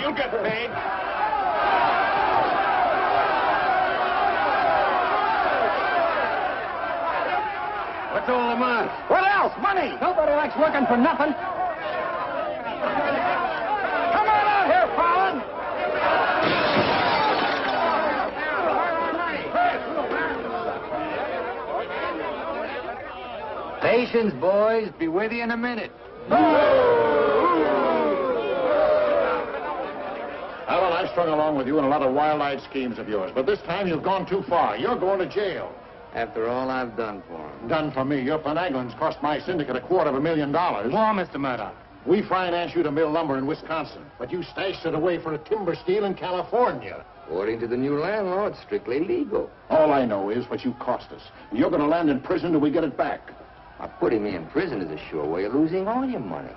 You get paid. What's all the mass? What else? Money. Nobody likes working for nothing. Come on out here, Fallon. Patience, boys. Be with you in a minute. Alan, I've strung along with you in a lot of wild-eyed schemes of yours, but this time you've gone too far. You're going to jail. After all I've done for him. Done for me. Your finagling's cost my syndicate $250,000. More, Mr. Murdoch. We financed you to mill lumber in Wisconsin, but you stashed it away for a timber steal in California. According to the new landlaw, it's strictly legal. All I know is what you cost us. You're going to land in prison till we get it back. Now, putting me in prison is a sure way of losing all your money.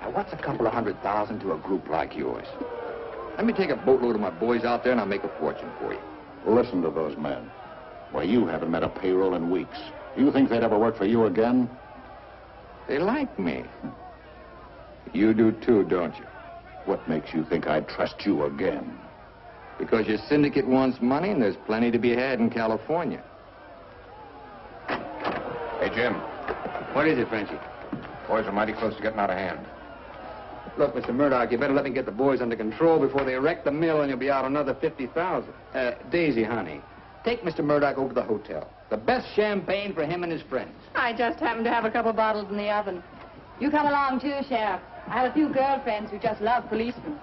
Now, what's a couple of $100,000 to a group like yours? Let me take a boatload of my boys out there and I'll make a fortune for you. Listen to those men. Why, you haven't met a payroll in weeks. You think they'd ever work for you again? They like me. You do too, don't you? What makes you think I'd trust you again? Because your syndicate wants money and there's plenty to be had in California. Hey, Jim. What is it, Frenchy? Boys are mighty close to getting out of hand. Look, Mr. Murdoch, you better let me get the boys under control before they wreck the mill and you'll be out another $50,000. Daisy, honey, take Mr. Murdoch over to the hotel. The best champagne for him and his friends. I just happen to have a couple bottles in the oven. You come along too, Sheriff. I have a few girlfriends who just love policemen.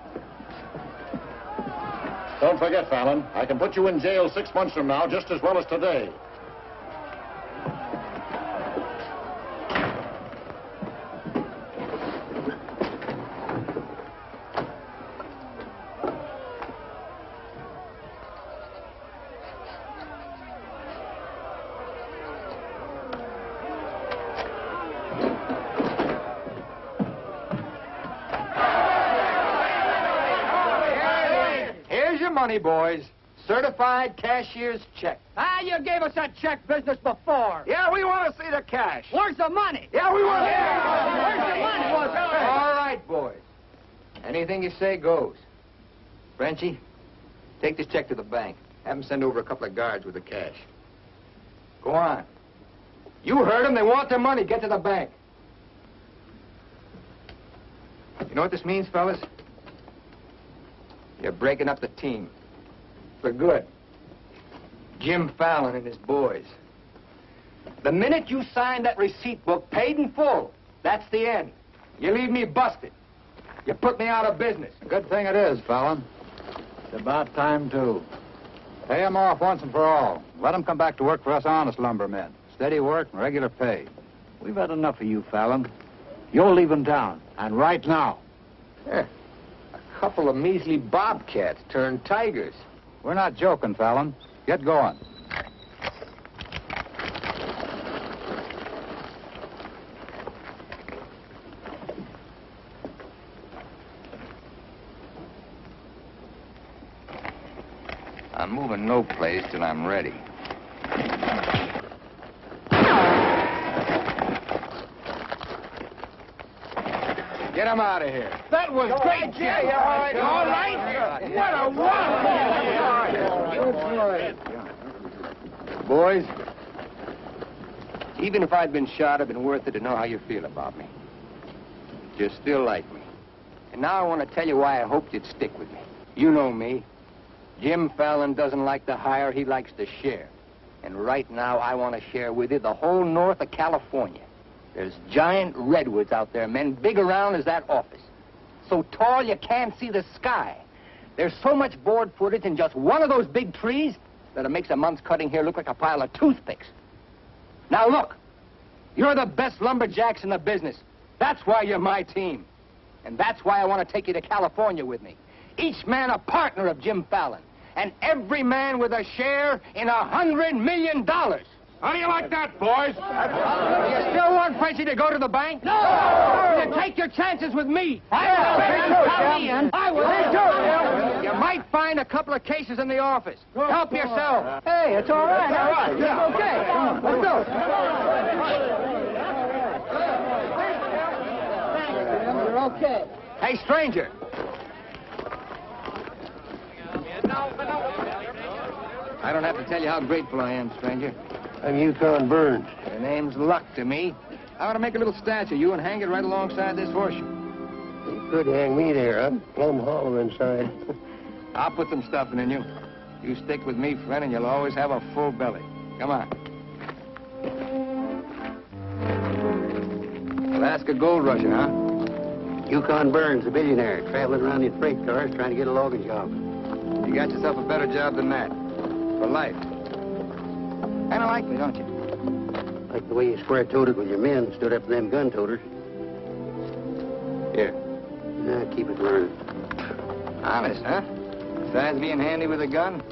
Don't forget, Fallon, I can put you in jail 6 months from now just as well as today. Money, boys. Certified cashier's check. Ah, you gave us that check business before. Yeah, we want to see the cash. Where's the money? Yeah, we want to Where's the money? All right, boys. Anything you say goes. Frenchy, take this check to the bank. Have them send over a couple of guards with the cash. Go on. You heard them. They want their money. Get to the bank. You know what this means, fellas? You're breaking up the team. For good. Jim Fallon and his boys. The minute you sign that receipt book, paid in full, that's the end. You leave me busted. You put me out of business. Good thing it is, Fallon. It's about time, too. Pay him off once and for all. Let him come back to work for us honest lumbermen. Steady work and regular pay. We've had enough of you, Fallon. You're leaving town, and right now. Yeah. A couple of measly bobcats turned tigers. We're not joking, Fallon. Get going. I'm moving no place till I'm ready. Get him out of here. That was great, Jim. All right. What a wow. Boys, even if I'd been shot, it'd been worth it to know how you feel about me. You still like me. And now I want to tell you why I hoped you'd stick with me. You know me. Jim Fallon doesn't like to hire, he likes to share. And right now, I want to share with you the whole north of California. There's giant redwoods out there, men, big around as that office. So tall you can't see the sky. There's so much board footage in just one of those big trees that it makes a month's cutting here look like a pile of toothpicks. Now look, you're the best lumberjacks in the business. That's why you're my team. And that's why I want to take you to California with me. Each man a partner of Jim Fallon. And every man with a share in $100 million. How do you like that, boys? You still want Frenchy to go to the bank? No! You take your chances with me. I will. You might find a couple of cases in the office. Help yourself. Hey, it's all right. All right. Yeah. Okay. Let's go. Thanks, Jim. You're okay. Hey, stranger. I don't have to tell you how grateful I am, stranger. I'm Yukon Burns. Your name's Luck to me. I ought to make a little statue of you and hang it right alongside this horseshoe. You could hang me there. I'm plumb hollow inside. I'll put some stuffing in you. You stick with me, friend, and you'll always have a full belly. Come on. Alaska gold rusher, huh? Yukon Burns, a billionaire, traveling around in freight cars trying to get a logging job. You got yourself a better job than that. For life. Kinda like me, don't you? Like the way you square-toed it with your men, stood up to them gun-toters. Here. Now, keep it running. Honest, huh? Besides being handy with a gun,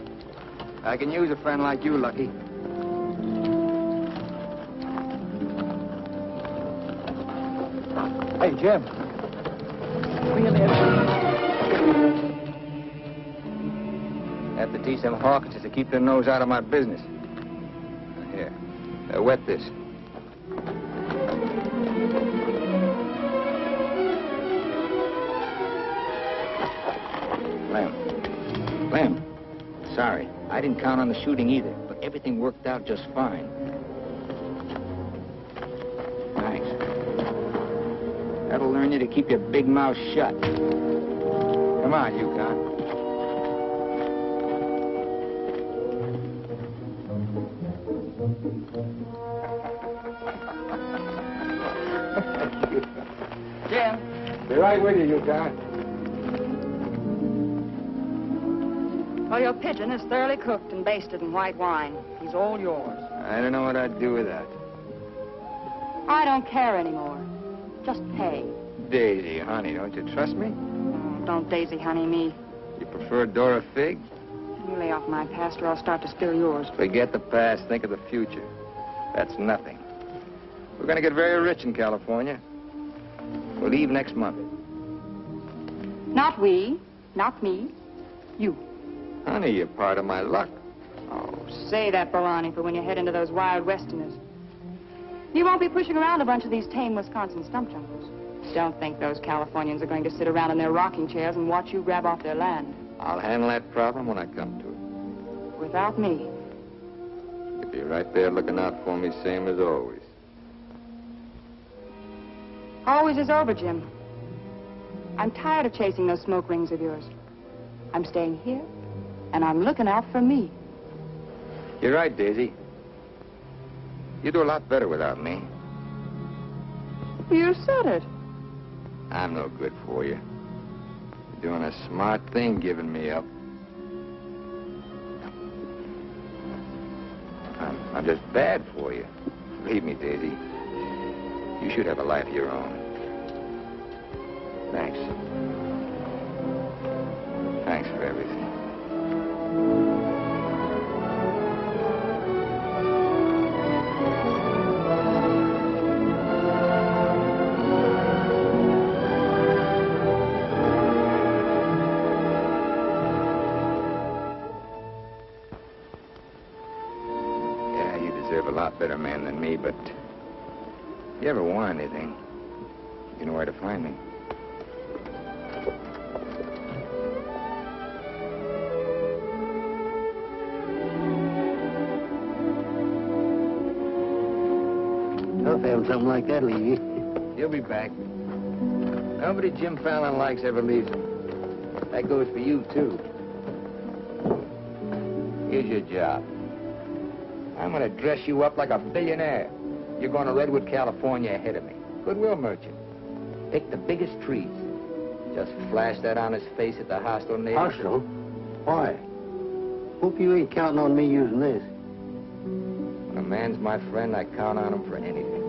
I can use a friend like you, Lucky. Hey, Jim. Have to teach them Hawkinses to keep their nose out of my business. Here. Wet this. Lem, sorry. I didn't count on the shooting either, but everything worked out just fine. Thanks. That'll learn you to keep your big mouth shut. Come on, Yukon. Jim. Be right with you, Yukon. Well, your pigeon is thoroughly cooked and basted in white wine. He's all yours. I don't know what I'd do with that. I don't care anymore. Just pay. Daisy, honey, don't you trust me? Oh, don't daisy honey me. You prefer Dora Fig? You lay off my past or I'll start to spill yours. Forget the past, think of the future. That's nothing. We're going to get very rich in California. We'll leave next month. Not we, not me, you. Honey, you're part of my luck. Oh, say that, Baloney, for when you head into those wild westerners. You won't be pushing around a bunch of these tame Wisconsin stump jumpers. Don't think those Californians are going to sit around in their rocking chairs and watch you grab off their land. I'll handle that problem when I come to it. Without me. You'll be right there looking out for me, same as always. Always is over, Jim. I'm tired of chasing those smoke rings of yours. I'm staying here, and I'm looking out for me. You're right, Daisy. You do a lot better without me. You said it. I'm no good for you. You're doing a smart thing giving me up. I'm just bad for you. Believe me, Daisy. You should have a life of your own. Thanks. Thanks for everything. Yeah, you deserve a lot better man than me, but if you ever want anything, you know where to find me. Tough having something like that leave you. He'll be back. Nobody Jim Fallon likes ever leaves him. That goes for you, too. Here's your job. I'm going to dress you up like a billionaire. You're going to Redwood, California ahead of me. Goodwill merchant. Pick the biggest trees. Just flash that on his face at the hostile neighbors. Hostile? Why? Hope you ain't counting on me using this. When a man's my friend, I count on him for anything.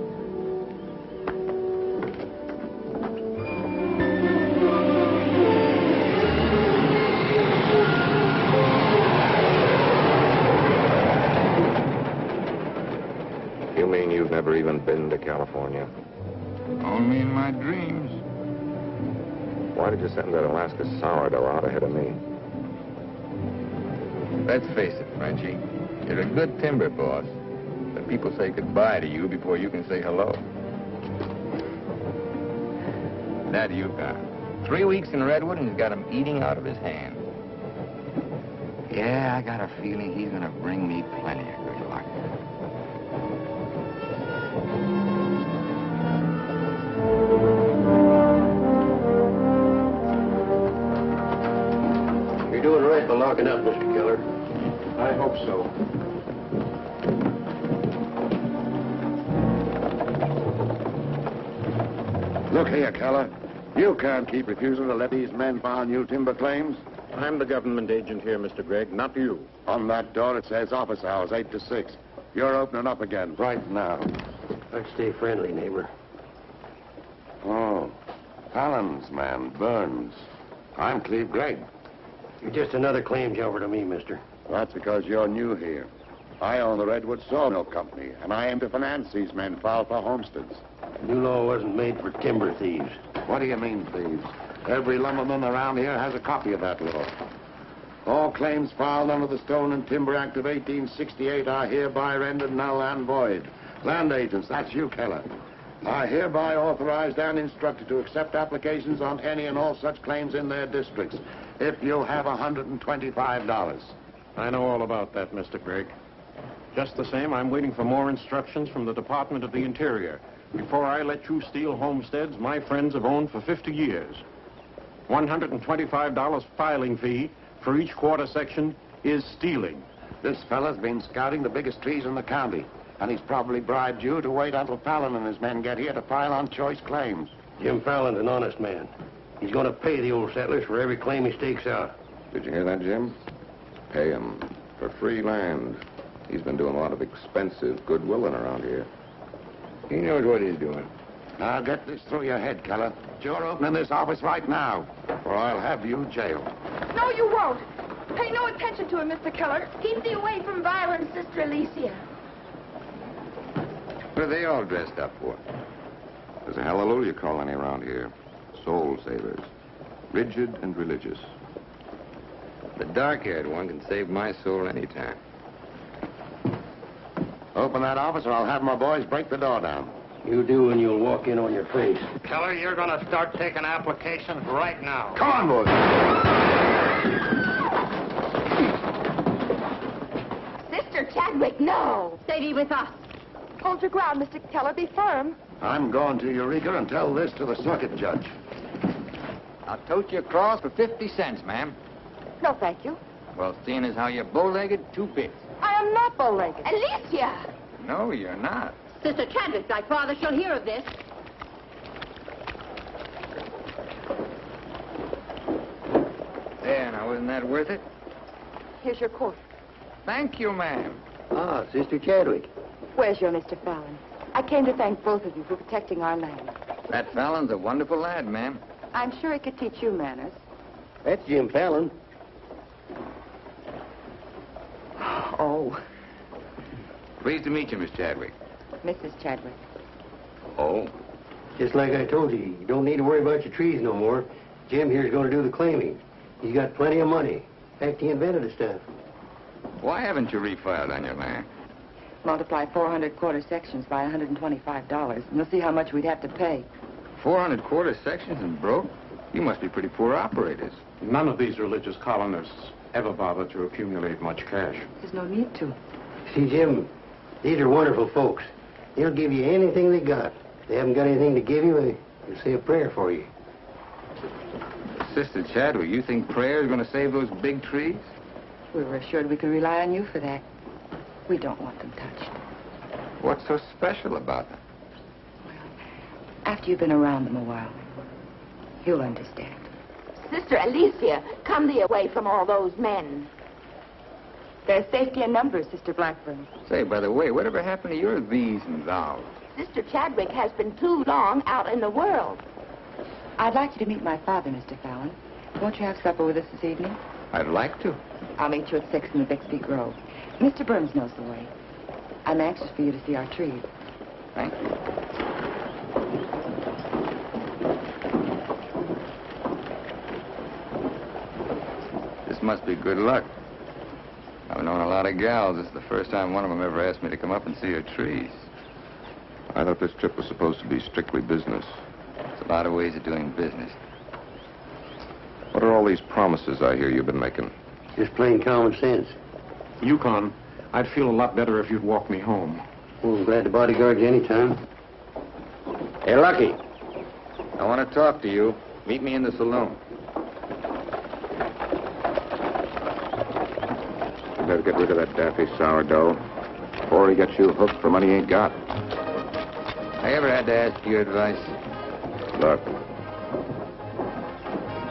You mean you've never even been to California? Only in my dreams. Why did you send that Alaska sourdough out ahead of me? Let's face it, Frenchie. You're a good timber boss. But people say goodbye to you before you can say hello. That Yukon. 3 weeks in Redwood and he's got him eating out of his hand. Yeah, I got a feeling he's gonna bring me plenty of good luck. You're doing right by locking up, Mr. Keller. I hope so. Look here, Keller. You can't keep refusing to let these men file new timber claims. I'm the government agent here, Mr. Gregg, not you. On that door it says office hours, 8 to 6. You're opening up again, right now. Let's stay friendly, neighbor. Oh, Fallon's man, Burns. I'm Cleve Gregg. You're just another claim jumper to me, mister. That's because you're new here. I own the Redwood Sawmill Company, and I aim to finance these men filed for homesteads. The new law wasn't made for timber thieves. What do you mean, thieves? Every lumberman around here has a copy of that law. All claims filed under the Stone and Timber Act of 1868 are hereby rendered null and void. Land agents, that's you, Keller, are hereby authorized and instructed to accept applications on any and all such claims in their districts if you have $125. I know all about that, Mr. Gregg. Just the same, I'm waiting for more instructions from the Department of the Interior. Before I let you steal homesteads my friends have owned for 50 years. $125 filing fee for each quarter section is stealing. This fella's been scouting the biggest trees in the county, and he's probably bribed you to wait until Fallon and his men get here to file on choice claims. Jim Fallon's an honest man. He's going to pay the old settlers for every claim he stakes out. Did you hear that, Jim? Pay him for free land. He's been doing a lot of expensive goodwilling around here. He knows what he's doing. Now, get this through your head, Keller. You're opening this office right now, or I'll have you jailed. No, you won't. Pay no attention to him, Mr. Keller. Keep thee away from Byron and Sister Alicia. What are they all dressed up for? There's a hallelujah colony around here. Soul savers. Rigid and religious. The dark-haired one can save my soul anytime. Open that office or I'll have my boys break the door down. You do and you'll walk in on your face. Keller, you're going to start taking applications right now. Come on, boys. Sister Chadwick, no. Stay be with us. Hold your ground, Mr. Keller. Be firm. I'm going to Eureka and tell this to the circuit judge. I'll tote you across for 50 cents, ma'am. No, thank you. Well, seeing as how you're bow-legged, 2 bits. I am not bow-legged. Alicia! No, you're not. Sister Chadwick, thy father shall hear of this. There, now, wasn't that worth it? Here's your coat. Thank you, ma'am. Ah, Sister Chadwick. Where's your Mr. Fallon? I came to thank both of you for protecting our land. That Fallon's a wonderful lad, ma'am. I'm sure he could teach you manners. That's Jim Fallon. Oh, Pleased to meet you, Miss Chadwick. Mrs. Chadwick. Oh? Just like I told you, you don't need to worry about your trees no more. Jim here's going to do the claiming. He's got plenty of money. In fact, he invented the stuff. Why haven't you refiled on your land? Multiply 400 quarter sections by $125, and you'll see how much we'd have to pay. 400 quarter sections and broke? You must be pretty poor operators. None of these religious colonists ever bother to accumulate much cash. There's no need to. See, Jim, these are wonderful folks. They'll give you anything they got. If they haven't got anything to give you, they'll say a prayer for you. Sister Chadwick, you think prayer is going to save those big trees? We were assured we could rely on you for that. We don't want them touched. What's so special about them? After you've been around them a while, you'll understand. Sister Alicia, come thee away from all those men. There's safety in numbers, Sister Blackburn. Say, by the way, whatever happened to your these and thous? Sister Chadwick has been too long out in the world. I'd like you to meet my father, Mr. Fallon. Won't you have supper with us this evening? I'd like to. I'll meet you at 6 in the Bixby Grove. Mr. Burns knows the way. I'm anxious for you to see our trees. Thank you. This must be good luck. I've known a lot of gals. This is the first time one of them ever asked me to come up and see her trees. I thought this trip was supposed to be strictly business. There's a lot of ways of doing business. What are all these promises I hear you've been making? Just plain common sense. Yukon, I'd feel a lot better if you'd walk me home. Well, I'm glad to bodyguard you anytime. Hey, Lucky. I want to talk to you. Meet me in the saloon. You better get rid of that daffy sourdough before he gets you hooked for money he ain't got. I ever had to ask your advice? Look,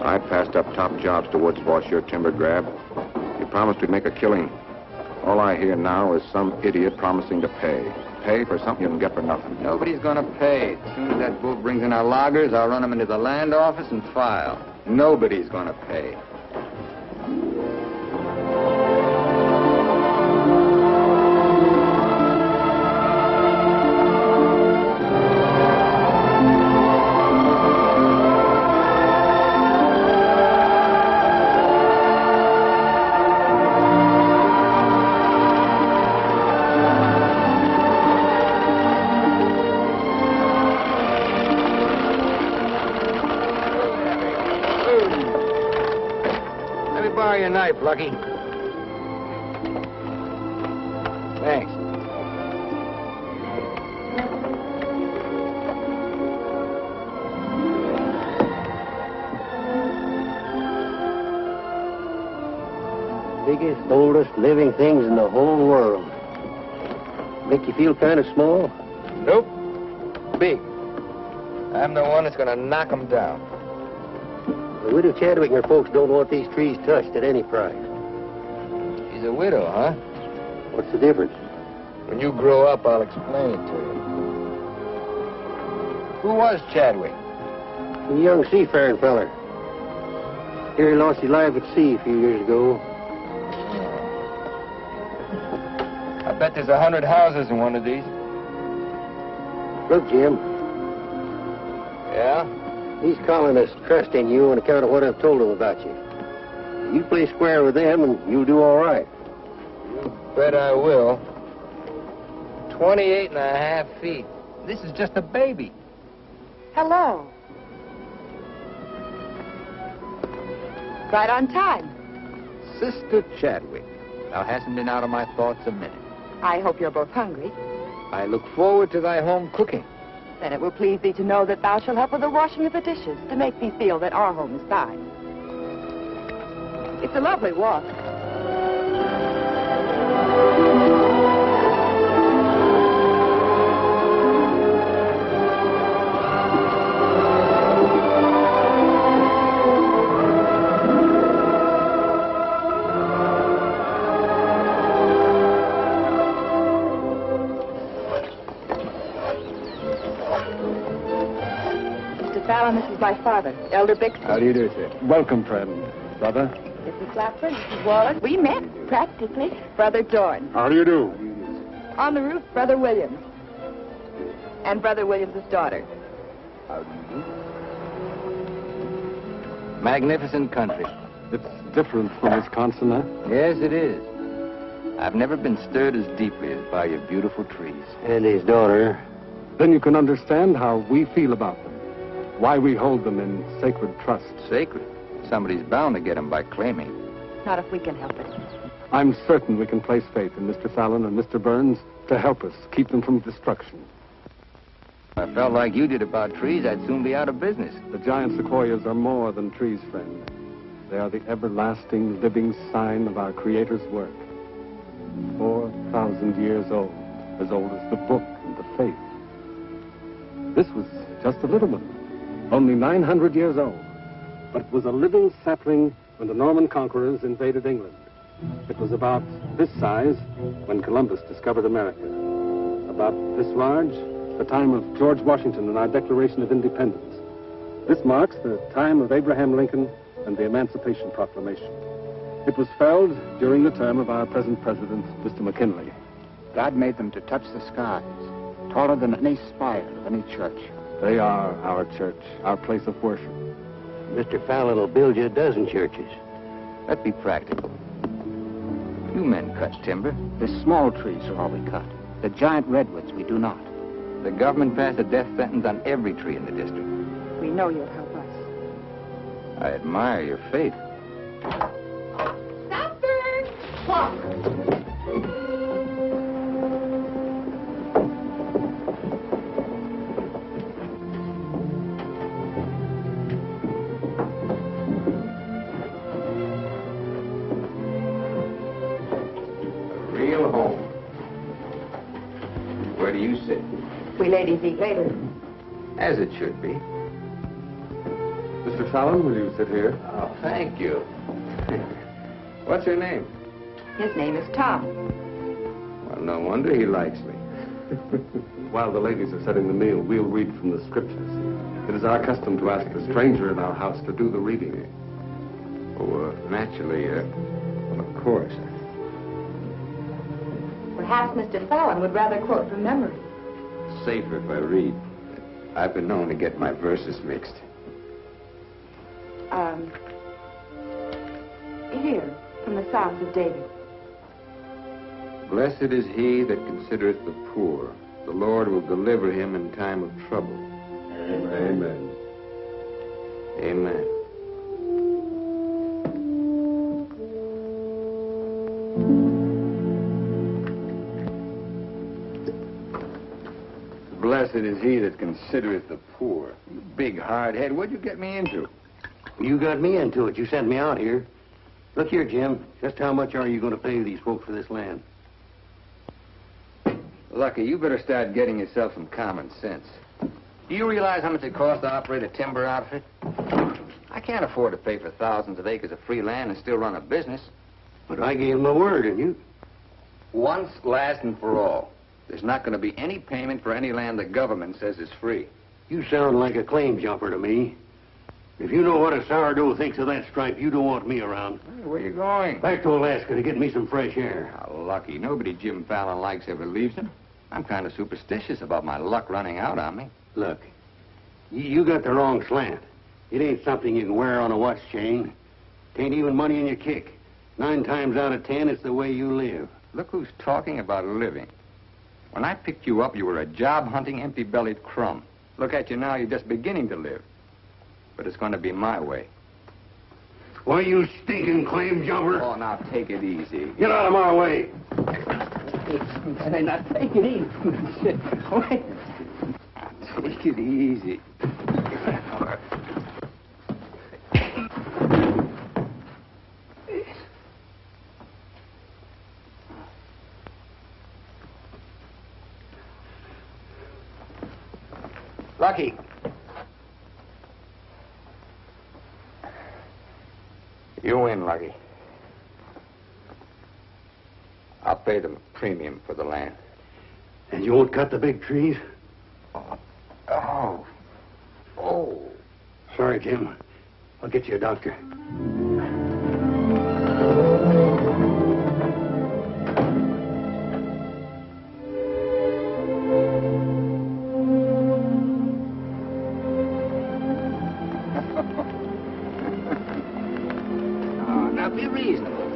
I passed up top jobs to Woods boss your timber grab. He promised to make a killing. All I hear now is some idiot promising to pay. Pay for something you can get for nothing. Nobody's gonna pay. As soon as that bull brings in our loggers, I'll run them into the land office and file. Nobody's gonna pay. Lucky. Thanks. Biggest, oldest living things in the whole world. Make you feel kind of small? Nope. Big. I'm the one that's gonna knock them down. The widow Chadwick and her folks don't want these trees touched at any price. She's a widow, huh? What's the difference? When you grow up, I'll explain it to you. Who was Chadwick? A young seafaring feller. Here he lost his life at sea a few years ago. I bet there's 100 houses in one of these. Look, Jim. Yeah? These colonists trust in you on account of what I've told them about you. You play square with them, and you'll do all right. You bet I will. 28 and a half feet. This is just a baby. Hello. Right on time. Sister Chadwick. Thou hasn't been out of my thoughts a minute. I hope you're both hungry. I look forward to thy home cooking. Then it will please thee to know that thou shalt help with the washing of the dishes to make thee feel that our home is thine. It's a lovely walk. Fallon, this is my father, Elder Bixby. How do you do, sir? Welcome, friend. Brother? Mrs. Clapper, Mrs. Wallace. We met, practically. Brother Dorn. How do you do? On the roof, Brother Williams. And Brother Williams' daughter. How do you do? Magnificent country. It's different from Wisconsin, huh? Yes, it is. I've never been stirred as deeply as by your beautiful trees. And his daughter. Then you can understand how we feel about them. Why we hold them in sacred trust. Sacred. Somebody's bound to get them by claiming. Not if we can help it. I'm certain we can place faith in Mr. Fallon and Mr. Burns to help us keep them from destruction. If I felt like you did about trees, I'd soon be out of business. The giant sequoias are more than trees, friend. They are the everlasting, living sign of our Creator's work. 4,000 years old as the book and the faith. This was just a little one. Only 900 years old, but it was a living sapling when the Norman conquerors invaded England. It was about this size when Columbus discovered America. About this large, the time of George Washington and our Declaration of Independence. This marks the time of Abraham Lincoln and the Emancipation Proclamation. It was felled during the term of our present president, Mr. McKinley. God made them to touch the skies, taller than any spire of any church. They are our church, our place of worship. Mr. Fallon will build you a dozen churches. Let's be practical. You men cut timber. The small trees are all we cut. The giant redwoods we do not. The government passed a death sentence on every tree in the district. We know you'll help us. I admire your faith. Stop Real home. Where do you sit? We ladies eat later. As it should be. Mr. Fallon, will you sit here? Oh, thank you. What's your name? His name is Tom. Well, no wonder he likes me. While the ladies are setting the meal, we'll read from the scriptures. It is our custom to ask a stranger in our house to do the reading. Oh, naturally, well, of course. Perhaps Mr. Fallon would rather quote from memory. Safer if I read. I've been known to get my verses mixed. Here, from the Psalms of David. Blessed is he that considereth the poor. The Lord will deliver him in time of trouble. Amen. Amen. Blessed is he that considereth the poor. You big hard head, what'd you get me into? You got me into it. You sent me out here. Look here, Jim. Just how much are you going to pay these folks for this land? Lucky, you better start getting yourself some common sense. Do you realize how much it costs to operate a timber outfit? I can't afford to pay for thousands of acres of free land and still run a business. But I gave my word, and you... Once, last, and for all. There's not going to be any payment for any land the government says is free. You sound like a claim jumper to me. If you know what a sourdough thinks of that stripe, you don't want me around. Hey, where you going? Back to Alaska to get me some fresh air. How lucky. Nobody Jim Fallon likes ever leaves him. I'm kind of superstitious about my luck running out on me. Look, you got the wrong slant. It ain't something you can wear on a watch chain. It ain't even money in your kick. 9 times out of 10, it's the way you live. Look who's talking about living. When I picked you up, you were a job-hunting, empty-bellied crumb. Look at you now, you're just beginning to live. But it's going to be my way. Why, you stinking claim jumper? Oh, now take it easy. Get out of my way. Now take it easy. Wait. Take it easy. Lucky. You win, Lucky. I'll pay them a premium for the land. And you won't cut the big trees? Oh. Sorry, Jim. I'll get you a doctor. Now be reasonable.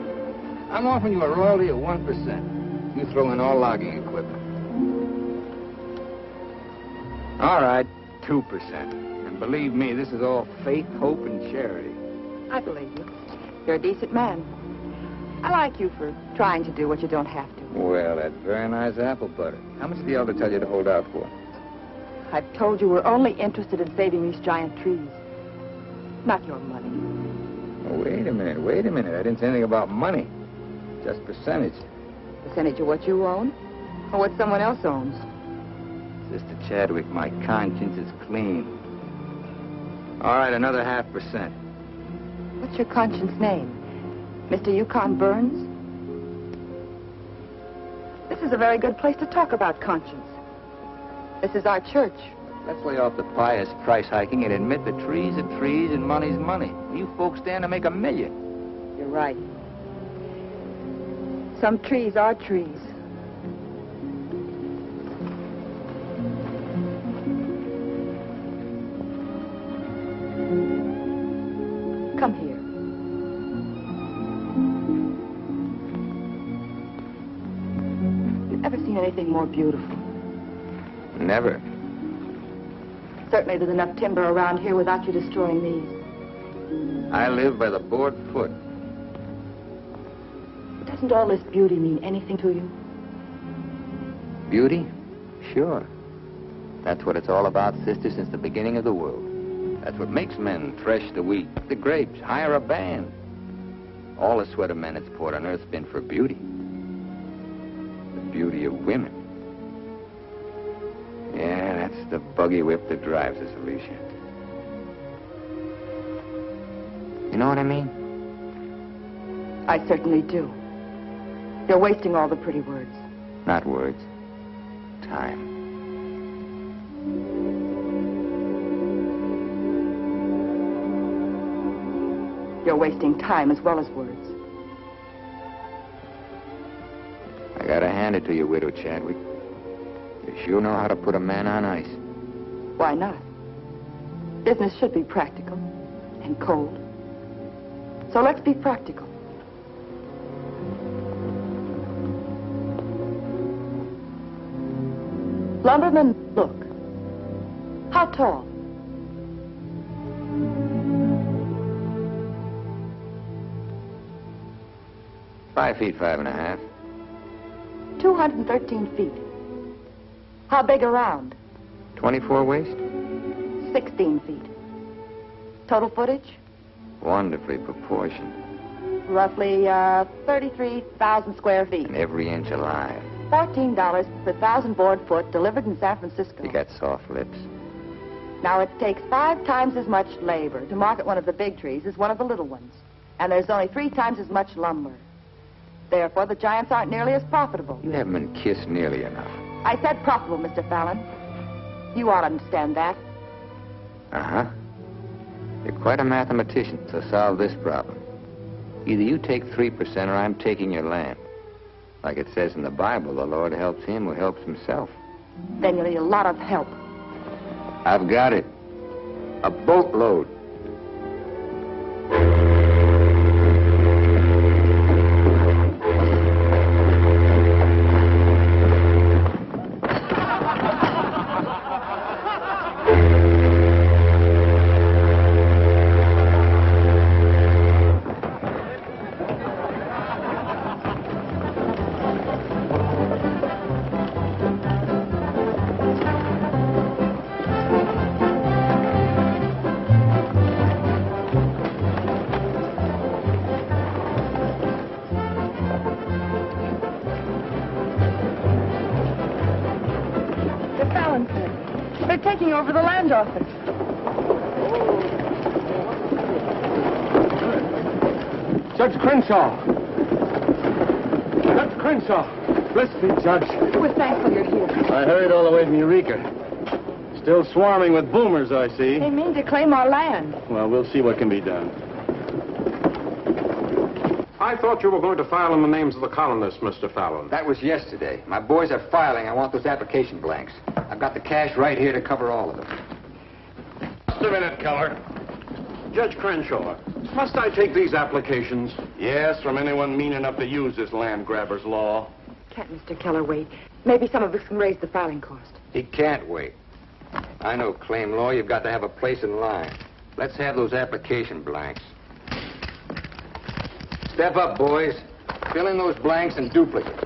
I'm offering you a royalty of 1%. You throw in all logging equipment. All right, 2%. And believe me, this is all faith, hope, and charity. I believe you. You're a decent man. I like you for trying to do what you don't have to. Well, that's very nice apple butter. How much did the elder tell you to hold out for? I've told you we're only interested in saving these giant trees. Not your money. Oh, wait a minute. I didn't say anything about money. Just percentage. Percentage of what you own? Or what someone else owns? Sister Chadwick, my conscience is clean. All right, another 0.5%. What's your conscience name? Mr. Yukon Burns? This is a very good place to talk about conscience. This is our church. Let's lay off the pious price hiking and admit that trees are trees and money's money. You folks stand to make $1 million. You're right. Some trees are trees. Come here. You ever seen anything more beautiful? Never. Certainly there's enough timber around here without you destroying these. I live by the board foot. It does Doesn't all this beauty mean anything to you? Beauty? Sure. That's what it's all about, sister, since the beginning of the world. That's what makes men thresh the wheat, the grapes, hire a band. All the sweat of men that's poured on earth's been for beauty. The beauty of women. Yeah, that's the buggy whip that drives us, Alicia. You know what I mean? I certainly do. You're wasting all the pretty words. Not words. Time. You're wasting time as well as words. I gotta hand it to you, Widow Chadwick. You sure know how to put a man on ice. Why not? Business should be practical and cold. So let's be practical. Lumberman, look. How tall? "5 feet, 5.5. 213 feet. How big around? 24 waist? 16 feet. Total footage? Wonderfully proportioned. Roughly 33,000 square feet. And every inch alive. $14 per 1,000 board foot delivered in San Francisco. You got soft lips. Now, it takes 5 times as much labor to market one of the big trees as one of the little ones. And there's only 3 times as much lumber. Therefore, the giants aren't nearly as profitable. You haven't been kissed nearly enough. I said profitable, Mr. Fallon. You ought to understand that. Uh-huh. You're quite a mathematician, so solve this problem. Either you take 3% or I'm taking your land. Like it says in the Bible, the Lord helps him who helps himself. Then you'll need a lot of help. I've got it. A boatload. They're taking over the land office. Judge Crenshaw! Judge Crenshaw! Bless me, Judge. We're thankful you're here. I hurried all the way from Eureka. Still swarming with boomers, I see. They mean to claim our land. Well, we'll see what can be done. I thought you were going to file in the names of the colonists, Mr. Fallon. That was yesterday. My boys are filing. I want those application blanks. I've got the cash right here to cover all of them. Just a minute, Keller. Judge Crenshaw, must I take these applications? Yes, from anyone mean enough to use this land grabber's law. Can't Mr. Keller wait? Maybe some of us can raise the filing cost. He can't wait. I know claim law. You've got to have a place in line. Let's have those application blanks. Step up, boys. Fill in those blanks and duplicate.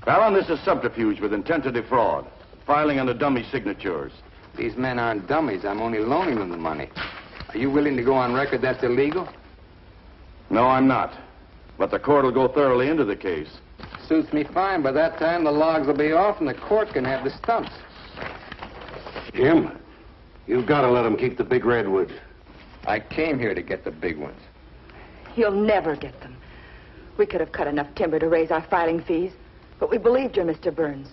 Fallon, this is subterfuge with intent to defraud. Filing under dummy signatures. These men aren't dummies. I'm only loaning them the money. Are you willing to go on record that's illegal? No, I'm not. But the court will go thoroughly into the case. Suits me fine. By that time, the logs will be off and the court can have the stumps. Jim, you've got to let them keep the big redwoods. I came here to get the big ones. You'll never get them. We could have cut enough timber to raise our filing fees, but we believed you, Mr. Burns.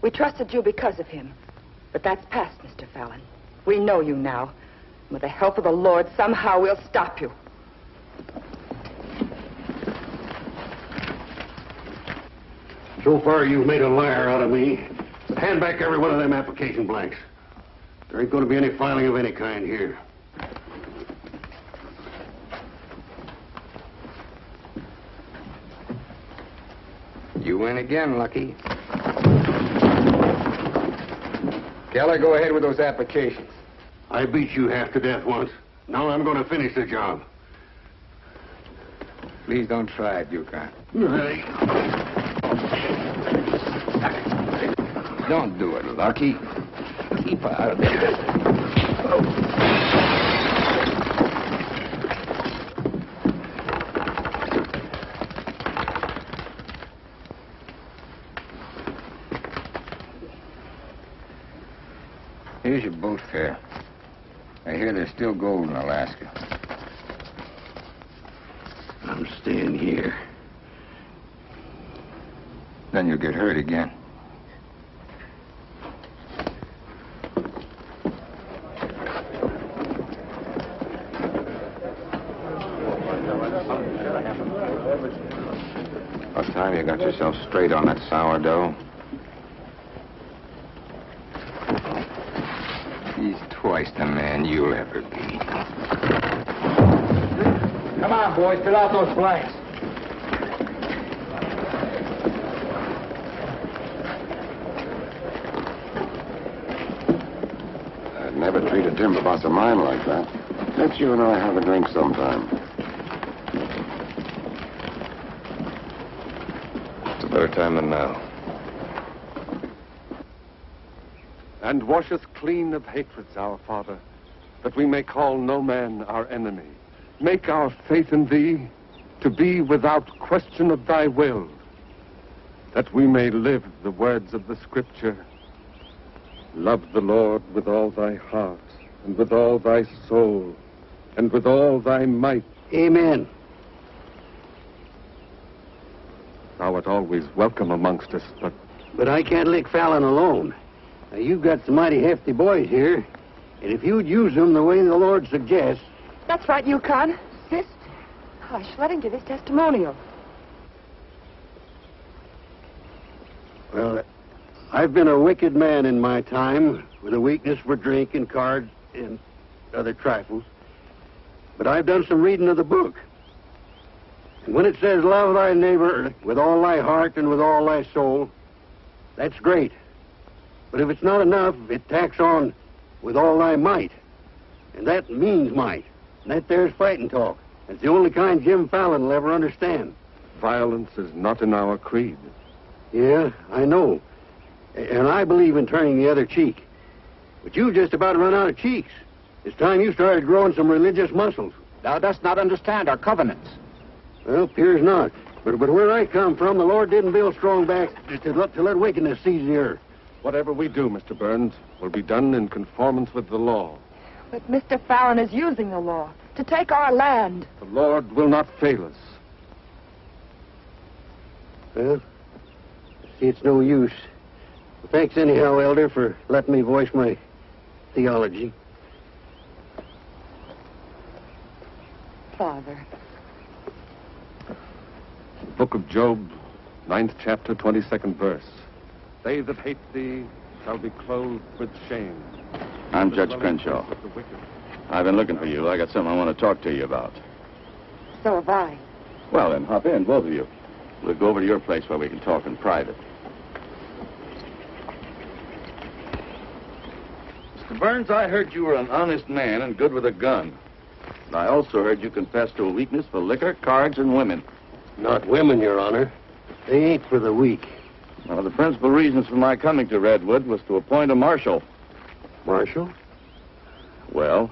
We trusted you because of him. But that's past, Mr. Fallon. We know you now. With the help of the Lord, somehow we'll stop you. So far, you've made a liar out of me. But hand back every one of them application blanks. There ain't going to be any filing of any kind here. You win again, Lucky. Keller, go ahead with those applications. I beat you half to death once. Now I'm going to finish the job. Please don't try it, Yukon. Don't do it, Lucky. Keep out of there. Here's your boat fare. I hear there's still gold in Alaska. I'm staying here. Then you'll get hurt again. What time you got yourself straight on that sourdough? He's twice the man you'll ever be. Come on, boys, fill out those blanks. I'd never treat a timber boss of mine like that. Let's you and I have a drink sometime. It's a better time than now. And wash us clean of hatreds, our Father, that we may call no man our enemy. Make our faith in thee to be without question of thy will, that we may live the words of the Scripture. Love the Lord with all thy heart, and with all thy soul, and with all thy might. Amen. Thou art always welcome amongst us, But I can't lick Fallon alone. Now, you've got some mighty hefty boys here, and if you'd use them the way the Lord suggests... That's right, Yukon. Sis, hush, let him give his testimonial. Well, I've been a wicked man in my time, with a weakness for drink and cards and other trifles. But I've done some reading of the book. And when it says, love thy neighbor with all thy heart and with all thy soul, that's great. But if it's not enough, it tacks on with all thy might. And that means might. And that there's fighting talk. It's the only kind Jim Fallon will ever understand. violence is not in our creed. Yeah, I know. And I believe in turning the other cheek. But you've just about run out of cheeks. It's time you started growing some religious muscles. Thou dost not understand our covenants. Well, appears not. But where I come from, the Lord didn't build strong backs to let wickedness seize the earth. Whatever we do, Mr. Burns, will be done in conformance with the law. But Mr. Fallon is using the law to take our land. The Lord will not fail us. Well, see, it's no use. Well, thanks anyhow, Elder, for letting me voice my theology. Father. Book of Job, 9th chapter, 22nd verse. They that hate thee shall be clothed with shame. I'm Judge Crenshaw. I've been looking for you. I got something I want to talk to you about. So have I. Well, then, hop in, both of you. We'll go over to your place where we can talk in private. Mr. Burns, I heard you were an honest man and good with a gun. And I also heard you confess to a weakness for liquor, cards, and women. Not women, Your Honor. They ain't for the weak. One of the principal reasons for my coming to Redwood was to appoint a marshal. Marshal? Well?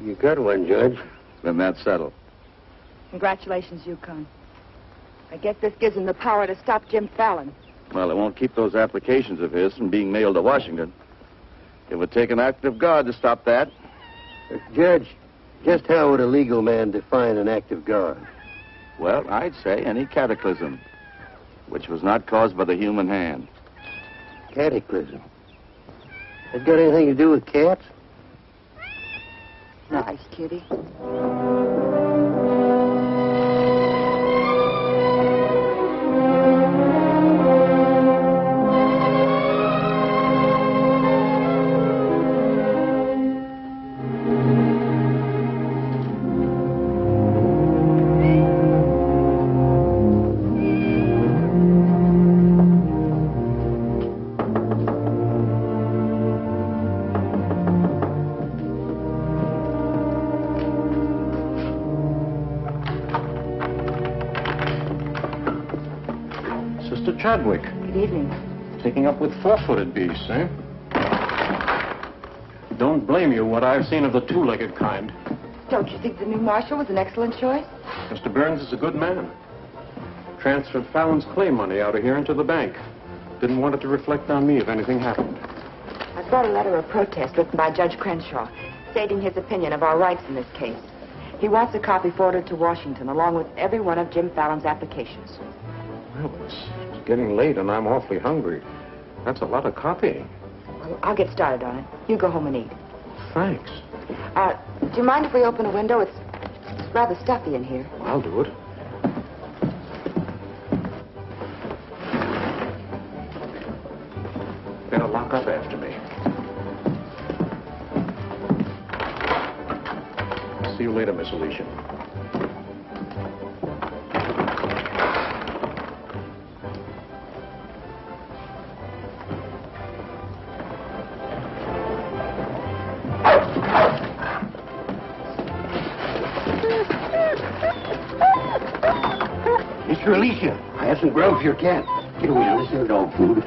You got one, Judge. Then that's settled. Congratulations, Yukon. I guess this gives him the power to stop Jim Fallon. Well, it won't keep those applications of his from being mailed to Washington. It would take an act of God to stop that. Judge, just how would a legal man define an act of God? Well, I'd say any cataclysm which was not caused by the human hand. Cataclysm? That got anything to do with cats? Nice, kitty. Mr. Chadwick. Good evening. Taking up with four-footed beasts, eh? Don't blame you what I've seen of the two-legged kind. Don't you think the new marshal was an excellent choice? Mr. Burns is a good man. Transferred Fallon's clay money out of here into the bank. Didn't want it to reflect on me if anything happened. I brought a letter of protest written by Judge Crenshaw, stating his opinion of our rights in this case. He wants a copy forwarded to Washington, along with every one of Jim Fallon's applications. Well, it's getting late and I'm awfully hungry. That's a lot of copying. Well, I'll get started on it. You go home and eat. Thanks. Do you mind if we open a window? It's rather stuffy in here. I'll do it. Better lock up after me. See you later, Miss Alicia. Mr. Alicia, I have some grub for your cat. Get away now, this isn't dog food.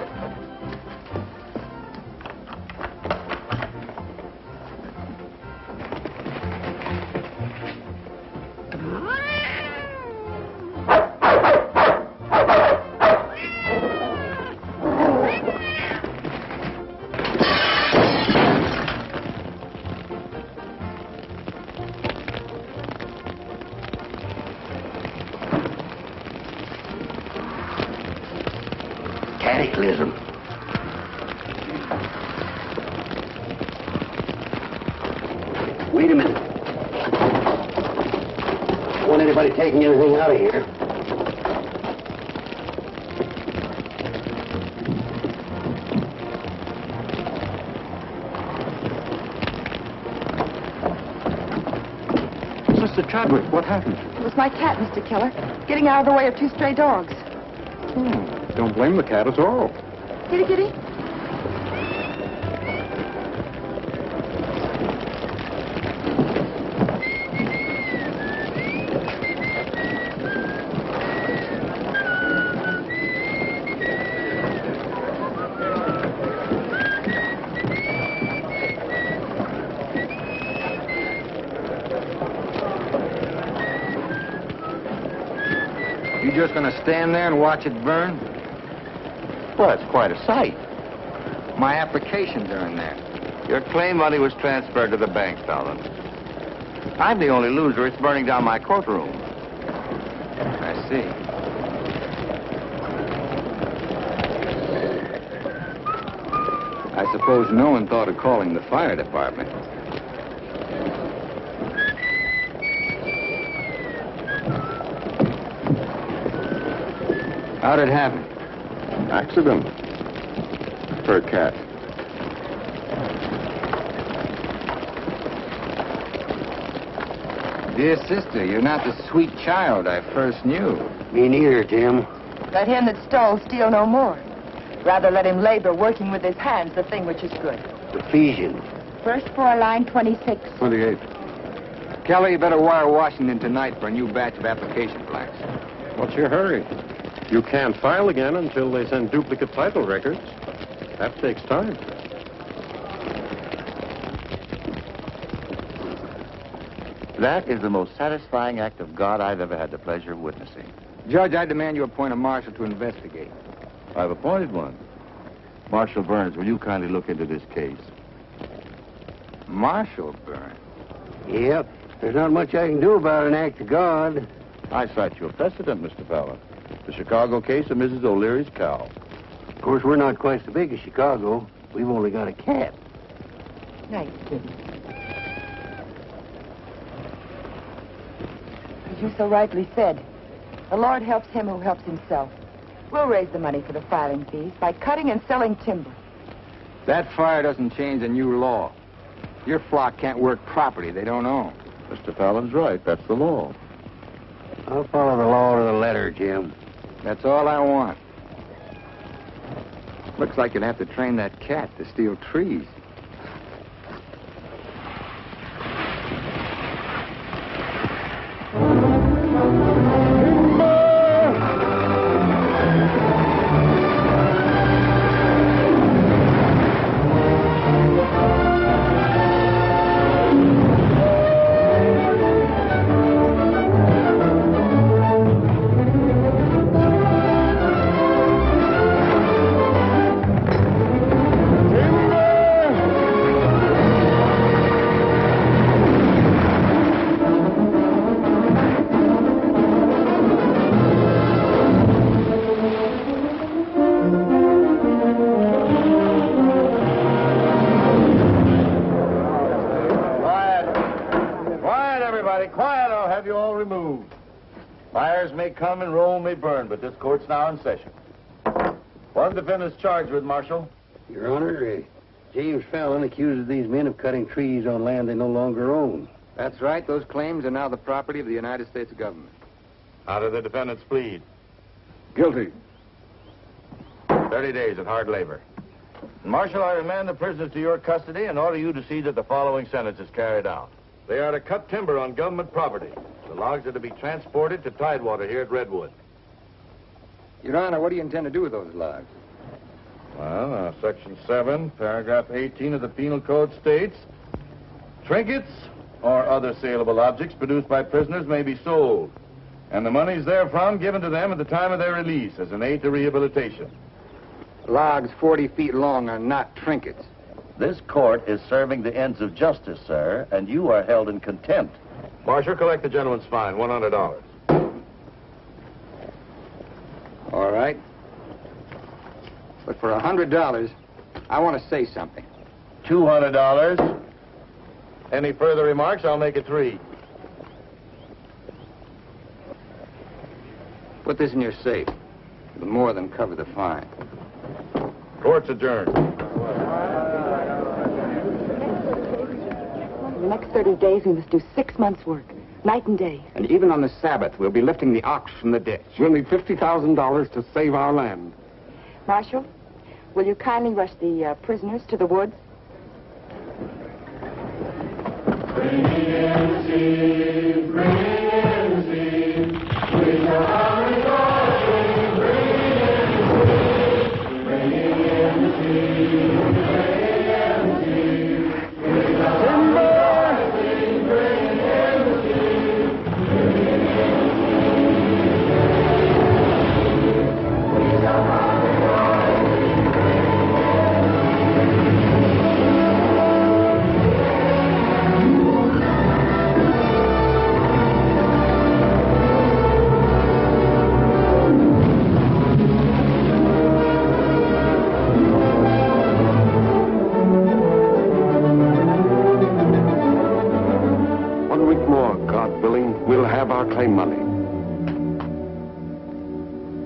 Cataclysm. Wait a minute. Don't want anybody taking anything out of here. Mr. Chadwick, what happened? It was my cat, Mr. Keller, getting out of the way of two stray dogs. Don't blame the cat at all. Kitty, kitty. You just gonna stand there and watch it burn? Well, it's quite a sight. My applications are in there. Your claim money was transferred to the bank, Fallon. I'm the only loser. It's burning down my courtroom. I see. I suppose no one thought of calling the fire department. How'd it happen? Accident. For a cat. Dear sister, you're not the sweet child I first knew. Me neither, Jim. Let him that stole steal no more. Rather let him labor, working with his hands, the thing which is good. Ephesians. First floor, line 26. 28. Kelly, you better wire Washington tonight for a new batch of application blanks. What's your hurry? You can't file again until they send duplicate title records. That takes time. That is the most satisfying act of God I've ever had the pleasure of witnessing. Judge, I demand you appoint a marshal to investigate. I've appointed one. Marshal Burns, will you kindly look into this case? Marshal Burns? Yep. There's not much I can do about an act of God. I cite you a precedent, Mr. Fallon. The Chicago case of Mrs. O'Leary's cow. Of course, we're not quite so big as Chicago. We've only got a cat. Nice, kitty. As you so rightly said, the Lord helps him who helps himself. We'll raise the money for the filing fees by cutting and selling timber. That fire doesn't change the new law. Your flock can't work property they don't own. Mr. Fallon's right. That's the law. I'll follow the law to the letter, Jim. That's all I want. Looks like you'll have to train that cat to steal trees. all removed. Fires may come and Rome may burn, but this court's now in session. What are the defendants charged with, Marshal? Your Honor, James Fallon accuses these men of cutting trees on land they no longer own. That's right. Those claims are now the property of the United States government. How do the defendants plead? Guilty. 30 days of hard labor. Marshal, I remand the prisoners to your custody and order you to see that the following sentence is carried out. They are to cut timber on government property. The logs are to be transported to Tidewater here at Redwood. Your Honor, what do you intend to do with those logs? Well, Section 7, Paragraph 18 of the Penal Code states, trinkets or other saleable objects produced by prisoners may be sold, and the monies therefrom given to them at the time of their release as an aid to rehabilitation. Logs 40 feet long are not trinkets. This court is serving the ends of justice, sir, and you are held in contempt. Marshal, collect the gentleman's fine, $100. All right. But for $100, I want to say something. $200. Any further remarks, I'll make it 3. Put this in your safe. It'll more than cover the fine. Court's adjourned. In the next 30 days, we must do 6 months' work, night and day. And even on the Sabbath, we'll be lifting the ox from the ditch. We'll need $50,000 to save our land. Marshal, will you kindly rush the prisoners to the woods? Bring in seed, bring in seed. We shall have rejoicing. Bring in seed, bring in seed. We shall have rejoicing. Bring in seed, bring in seed. We shall have our claim money.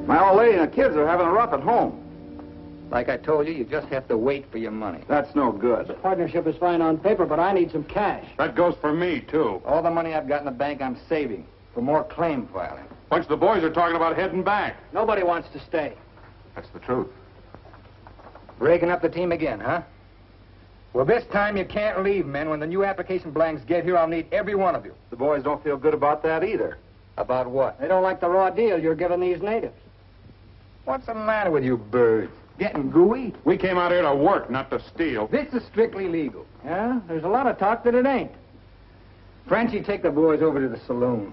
My old lady and the kids are having a rough at home. Like I told you, you just have to wait for your money. That's no good. The partnership is fine on paper, but I need some cash. That goes for me, too. All the money I've got in the bank, I'm saving for more claim filing. Bunch of the boys are talking about heading back. Nobody wants to stay. That's the truth. Breaking up the team again, huh? Well, this time you can't leave, men. When the new application blanks get here, I'll need every one of you. The boys don't feel good about that either. About what? They don't like the raw deal you're giving these natives. What's the matter with you birds? Getting gooey? We came out here to work, not to steal. This is strictly legal. Yeah? There's a lot of talk that it ain't. Frenchie, take the boys over to the saloon.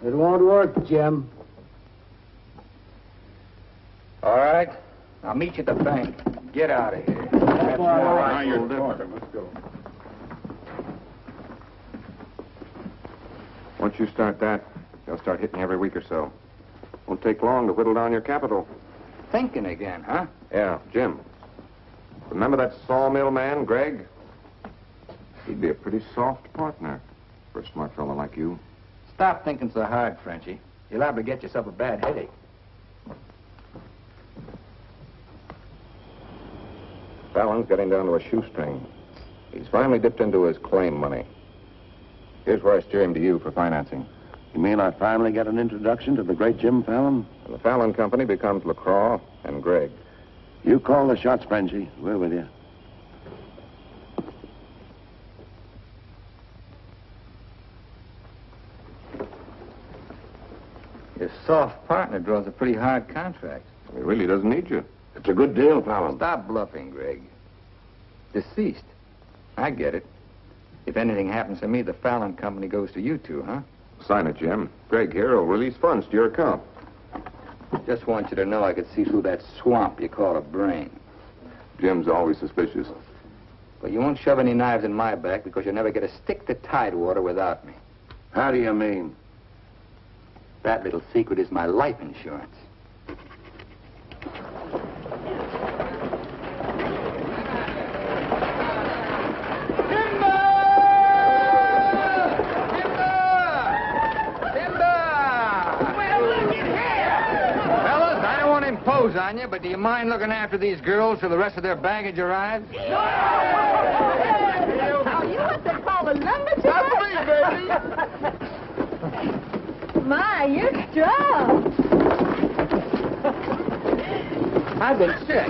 It won't work, Jim. All right. I'll meet you at the bank. Get out of here. That's all right. Now you're talking. Let's go. Once you start that, they'll start hitting every week or so. Won't take long to whittle down your capital. Thinking again, huh? Yeah, Jim. Remember that sawmill man, Greg? He'd be a pretty soft partner for a smart fellow like you. Stop thinking so hard, Frenchie. You're liable to get yourself a bad headache. Fallon's getting down to a shoestring. He's finally dipped into his claim money. Here's where I steer him to you for financing. You mean I finally get an introduction to the great Jim Fallon? The Fallon Company becomes LaCroix and Gregg. You call the shots, Frenchie. We're with you. Your soft partner draws a pretty hard contract. He really doesn't need you. It's a good deal, Fallon. Stop bluffing, Gregg. Deceased. I get it. If anything happens to me, the Fallon Company goes to you two, huh? Sign it, Jim. Gregg here will release funds to your account. Just want you to know I could see through that swamp you call a brain. Jim's always suspicious. But you won't shove any knives in my back because you'll never get a stick to Tidewater without me. How do you mean? That little secret is my life insurance. nose on you, but do you mind looking after these girls till the rest of their baggage arrives? Are you what they call a lumberjack? My, you're strong. I've been sick.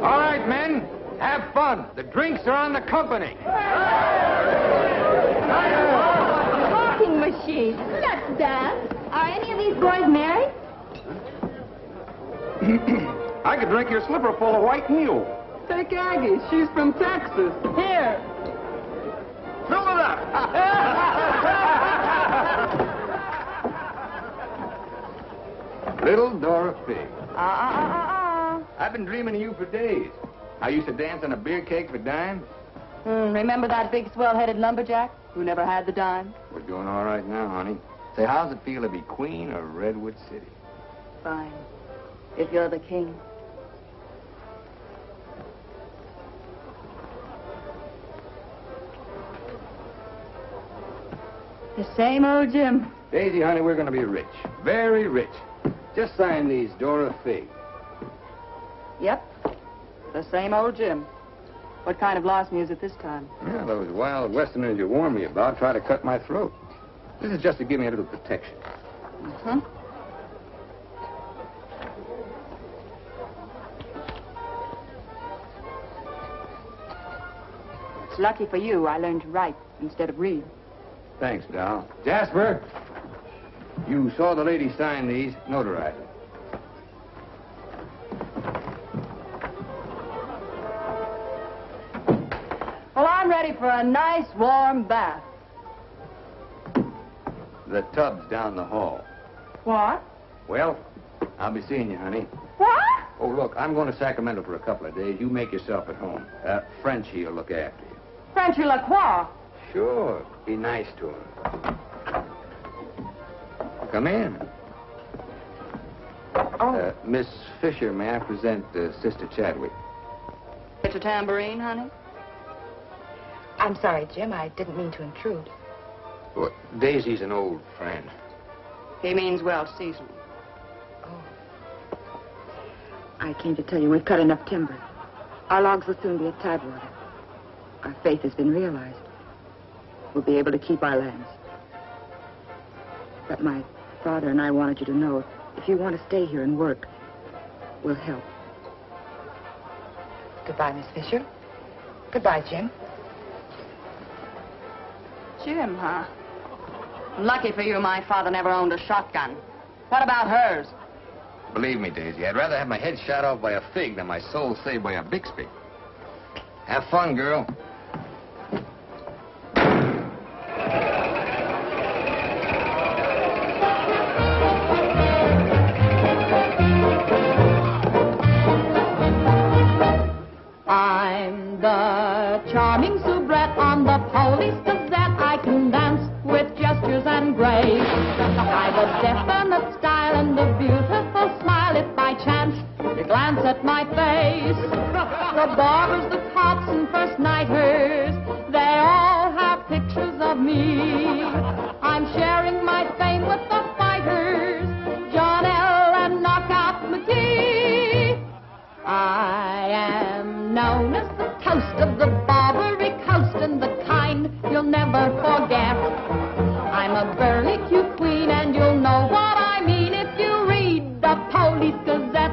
All right, men, have fun. The drinks are on the company. Talking machine. Let's dance. Are any of these boys married? I could drink your slipper full of white mule. Take Aggie. She's from Texas. Here. Fill it up. Little Dorothy. I've been dreaming of you for days. I used to dance on a beer cake for dimes. Remember that big swell-headed lumberjack who never had the dime? We're doing all right now, honey. Say, how's it feel to be queen of Redwood City? Fine. If you're the king. The same old Jim. Daisy, honey, we're going to be rich. Very rich. Just sign these, Dora Fig. Yep. The same old Jim. What kind of larceny is it this time? Yeah, those wild Westerners you warned me about try to cut my throat. This is just to give me a little protection. Uh-huh. It's lucky for you I learned to write instead of read. Thanks, Doll. Jasper, you saw the lady sign these. Notarize it. Well, I'm ready for a nice warm bath. The tub's down the hall. What? Well, I'll be seeing you, honey. What? Oh, look, I'm going to Sacramento for a couple of days. You make yourself at home. Frenchie will look after you. Frenchy Lacroix. Sure. Be nice to him. Come in. Oh. Miss Fisher, may I present Sister Chadwick? Get your tambourine, honey? I'm sorry, Jim. I didn't mean to intrude. Well, Daisy's an old friend. He means well seasoned. I came to tell you we've cut enough timber. Our logs will soon be at Tidewater. Our faith has been realized. We'll be able to keep our lands. But my father and I wanted you to know if you want to stay here and work, we'll help. Goodbye, Miss Fisher. Goodbye, Jim. Jim, huh? Lucky for you, my father never owned a shotgun. What about hers? Believe me, Daisy, I'd rather have my head shot off by a fig than my soul saved by a Bixby. Have fun, girl. I'm the charming soubrette on the Police Gazette. I can dance with gestures and grace. I've a definite style and a beautiful smile. If by chance you glance at my face, the barbers, the cops, and first nighters, they all have pictures of me. I'm sharing my fame with the fighters, John L. and Knockout McGee. I am known as the toast of the Barbary Coast and the kind you'll never forget. I'm a burly cute queen and you'll know what I mean if you read the Police Gazette.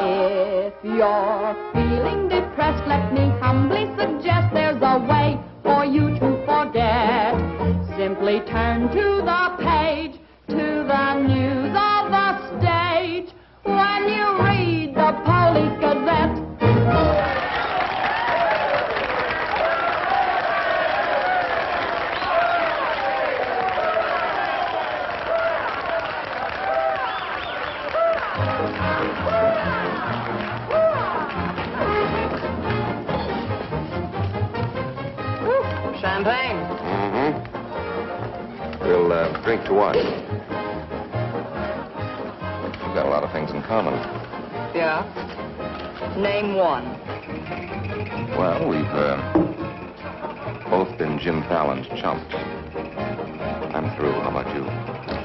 If you're feeling depressed, let me humbly suggest there's a way for you to forget. Simply turn to the page, to the news of the stage, when you read the Police Gazette. We'll drink to what? We've got a lot of things in common. Yeah? Name one. Well, we've both been Jim Fallon's chumps. I'm through. How about you?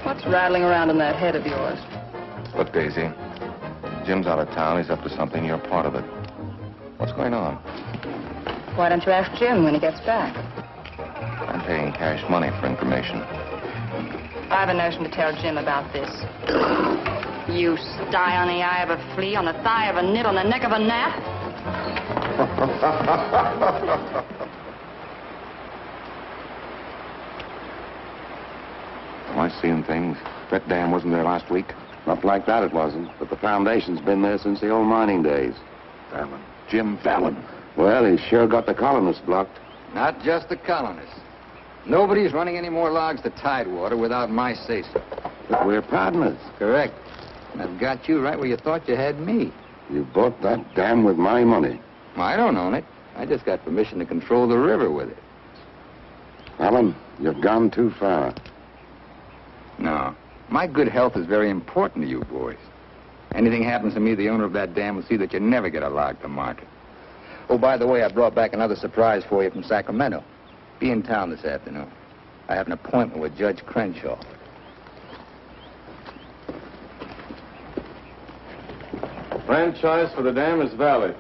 What's rattling around in that head of yours? Look, Daisy, Jim's out of town. He's up to something. You're part of it. What's going on? Why don't you ask Jim when he gets back? I'm paying cash money for information. I have a notion to tell Jim about this. You sty on the eye of a flea, on the thigh of a nit, on the neck of a gnat. Am I seeing things? That dam wasn't there last week? Not like that, it wasn't. But the foundation's been there since the old mining days. Fallon. Jim Fallon. Well, he's sure got the colonists blocked. Not just the colonists. Nobody's running any more logs to Tidewater without my say-so. But we're partners. Correct. And I've got you right where you thought you had me. You bought that dam with my money. Well, I don't own it. I just got permission to control the river with it. Alan, you've gone too far. No. My good health is very important to you boys. Anything happens to me, the owner of that dam will see that you never get a log to market. Oh, by the way, I brought back another surprise for you from Sacramento. Be in town this afternoon. I have an appointment with Judge Crenshaw. Franchise for the dam is valid.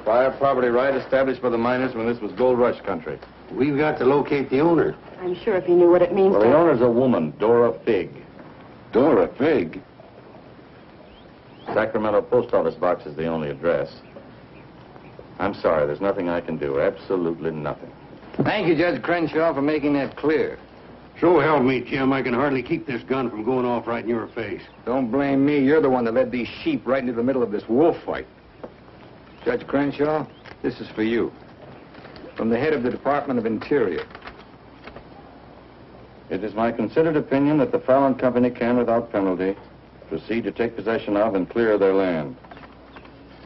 Prior property right established by the miners when this was gold rush country. We've got to locate the owner. I'm sure if he knew what it means Well, the owner's a woman, Dora Fig. Dora Fig? Sacramento post office box is the only address. I'm sorry, there's nothing I can do. Absolutely nothing. Thank you, Judge Crenshaw, for making that clear. So help me, Jim. I can hardly keep this gun from going off right in your face. Don't blame me. You're the one that led these sheep right into the middle of this wolf fight. Judge Crenshaw, this is for you. From the head of the Department of Interior. It is my considered opinion that the Fallon Company can, without penalty, proceed to take possession of and clear their land.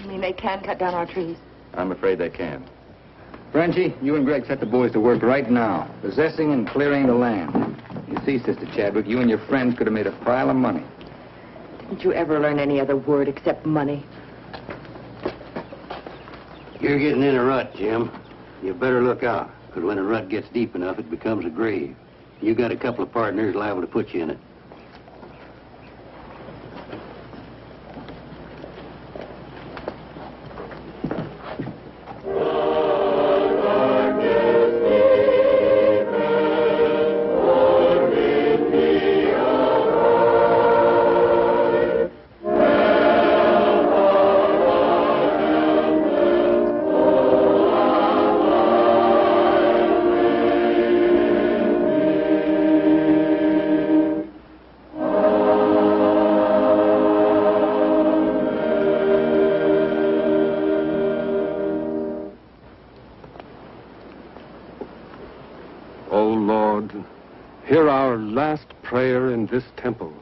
You mean they can cut down our trees? I'm afraid they can. Frenchie, you and Greg set the boys to work right now, possessing and clearing the land. You see, Sister Chadwick, you and your friends could have made a pile of money. Didn't you ever learn any other word except money? You're getting in a rut, Jim. You better look out, because when a rut gets deep enough, it becomes a grave. You got a couple of partners liable to put you in it. Hear our last prayer in this temple.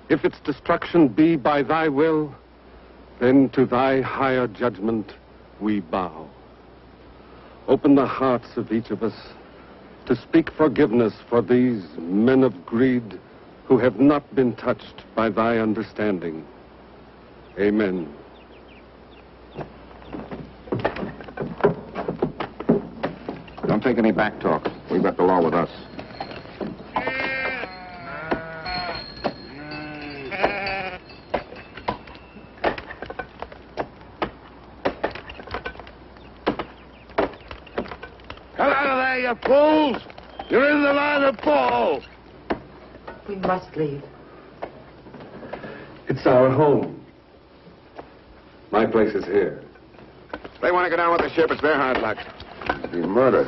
If its destruction be by thy will, then to thy higher judgment we bow. Open the hearts of each of us to speak forgiveness for these men of greed who have not been touched by thy understanding. Amen. Don't take any back talk. We've got the law with us. Come out of there, you fools! You're in the line of fall! We must leave. It's our home. My place is here. They want to go down with the ship. It's their hard luck. He's murdered.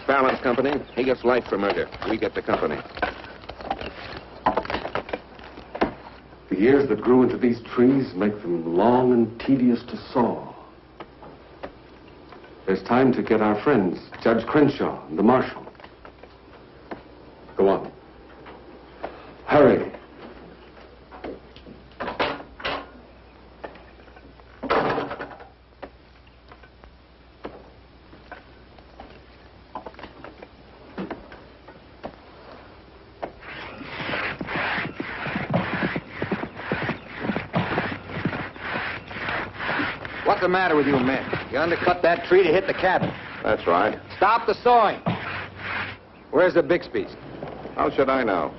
Fallon's company. He gets life for murder. We get the company. The years that grew into these trees make them long and tedious to saw. There's time to get our friends, Judge Crenshaw and the marshal. Go on. Hurry. What's the matter with you men? You undercut that tree to hit the cabin. That's right. Stop the sawing. Where's the Bixby's? How should I know?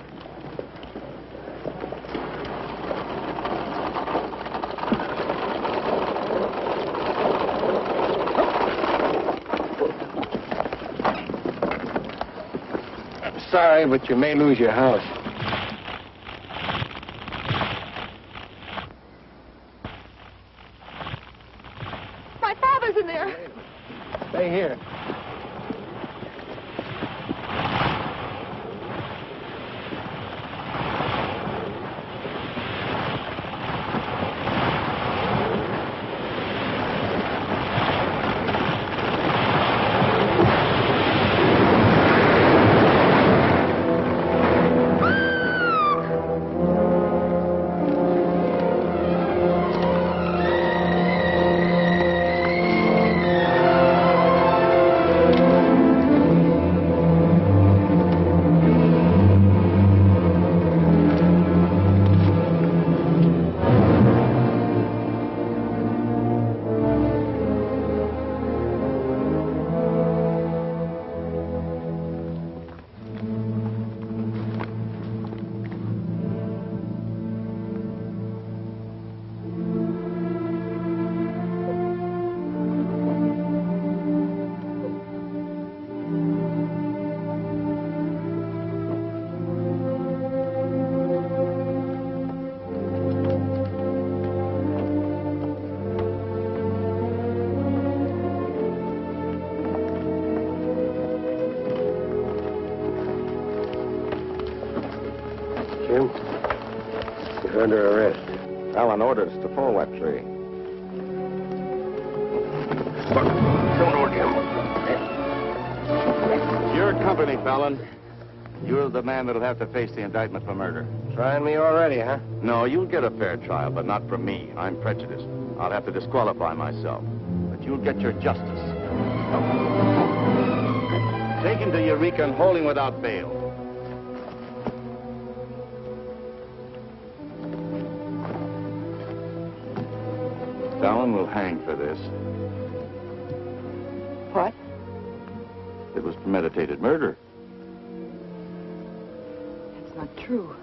I'm sorry, but you may lose your house. My father's in there. Stay here. Jim, you're under arrest. Fallon orders to pull that tree. Don't order him. Your company, Fallon. You're the man that'll have to face the indictment for murder. Trying me already, huh? No, you'll get a fair trial, but not from me. I'm prejudiced. I'll have to disqualify myself. But you'll get your justice. Take him to Eureka and hold him without bail. Fallon will hang for this. What? It was premeditated murder. It's not true.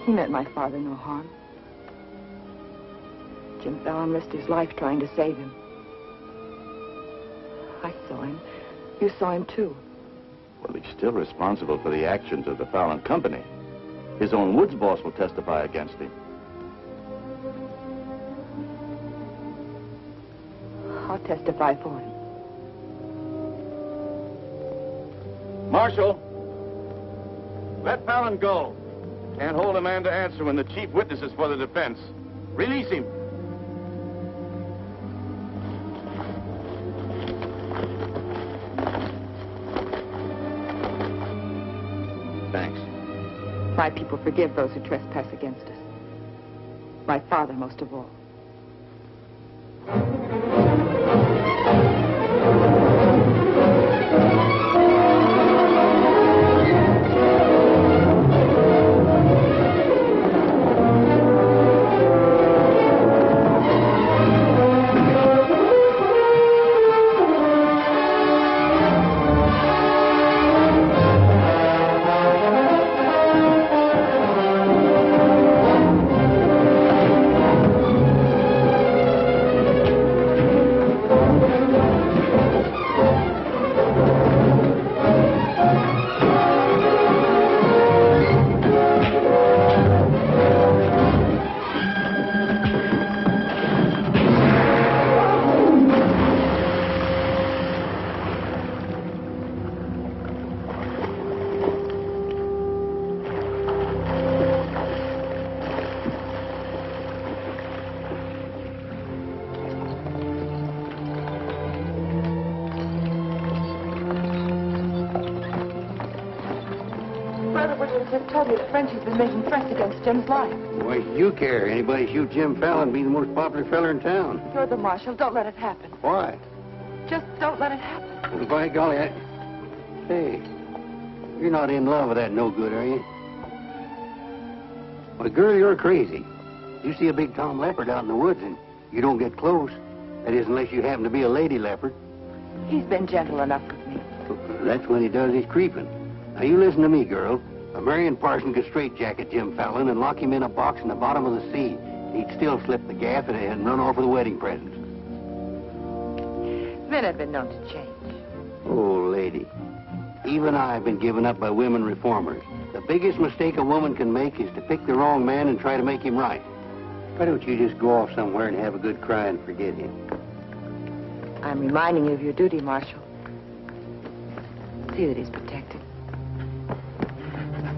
He meant my father no harm. Jim Fallon risked his life trying to save him. I saw him. You saw him, too. Well, he's still responsible for the actions of the Fallon Company. His own Woods boss will testify against him. I'll testify for him. Marshal, let Fallon go. Can't hold a man to answer when the chief witness is for the defense. Release him. Thanks. My people forgive those who trespass against us. My father most of all. Just told me that Frenchie's been making threats against Jim's life. Why, you care. Anybody shoot Jim Fallon, be the most popular fella in town. You're the marshal. Don't let it happen. Why? Just don't let it happen. Well, by golly, Hey, you're not in love with that no-good, are you? Well, girl, you're crazy. You see a big Tom leopard out in the woods, and You don't get close. That is, unless you happen to be a lady leopard. He's been gentle enough with me. That's when he does his creeping. Now, you listen to me, girl. A Marion Parson could straitjacket Jim Fallon and lock him in a box in the bottom of the sea. He'd still slip the gaff and run off with the wedding presents. Men have been known to change. Oh, lady. Even I've been given up by women reformers. The biggest mistake a woman can make is to pick the wrong man and try to make him right. Why don't you just go off somewhere and have a good cry and forget him? I'm reminding you of your duty, Marshal. See that he's protected.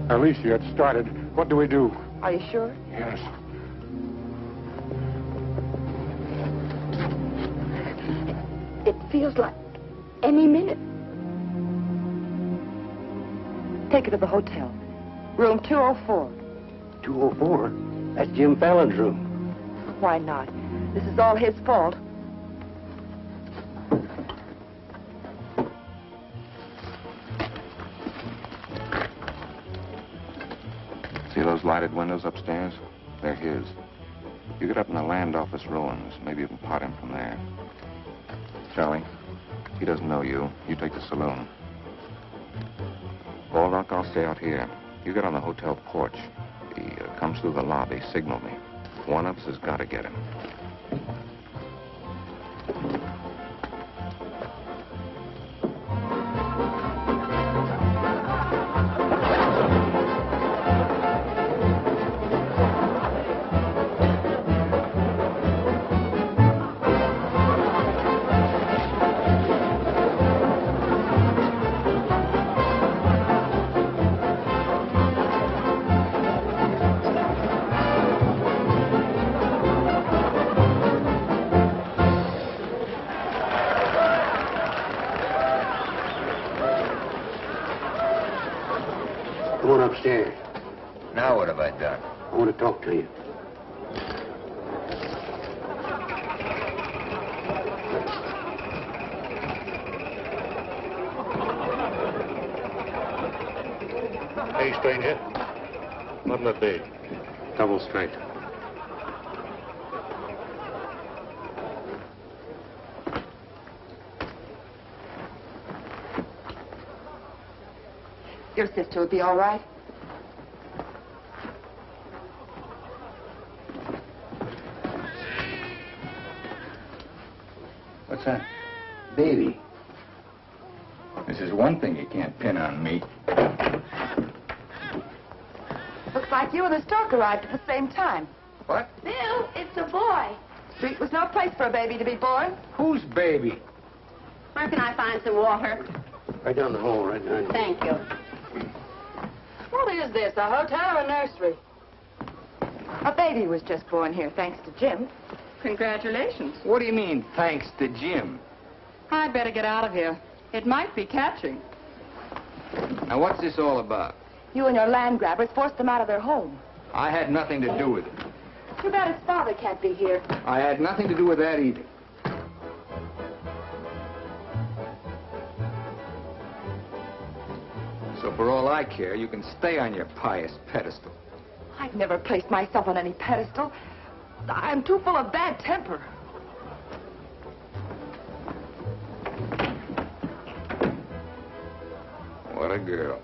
Alicia, it started. What do we do? Are you sure? Yes. It feels like any minute. Take her to the hotel. Room 204. 204? That's Jim Fallon's room. Why not? This is all his fault. See those lighted windows upstairs? They're his. You get up in the land office ruins. Maybe you can pot him from there. Charlie, he doesn't know you. You take the saloon. Baldock, I'll stay out here. You get on the hotel porch. He comes through the lobby. Signal me. One of us has got to get him. Come on upstairs. Now what have I done? I want to talk to you. Hey, stranger. What'll it be? Double straight. Your sister would be all right. What's that? Baby. This is one thing you can't pin on me. Looks like you and the stork arrived at the same time. What? Bill, it's a boy. Street was no place for a baby to be born. Whose baby? Where can I find some water? Right down the hall, right behind you. Thank you. What is this, a hotel or a nursery? A baby was just born here, thanks to Jim. Congratulations. What do you mean, thanks to Jim? I'd better get out of here. It might be catching. Now, what's this all about? You and your land grabbers forced them out of their home. I had nothing to do with it. Too bad his father can't be here. I had nothing to do with that either. So for all I care, you can stay on your pious pedestal. I've never placed myself on any pedestal. I'm too full of bad temper. What a girl.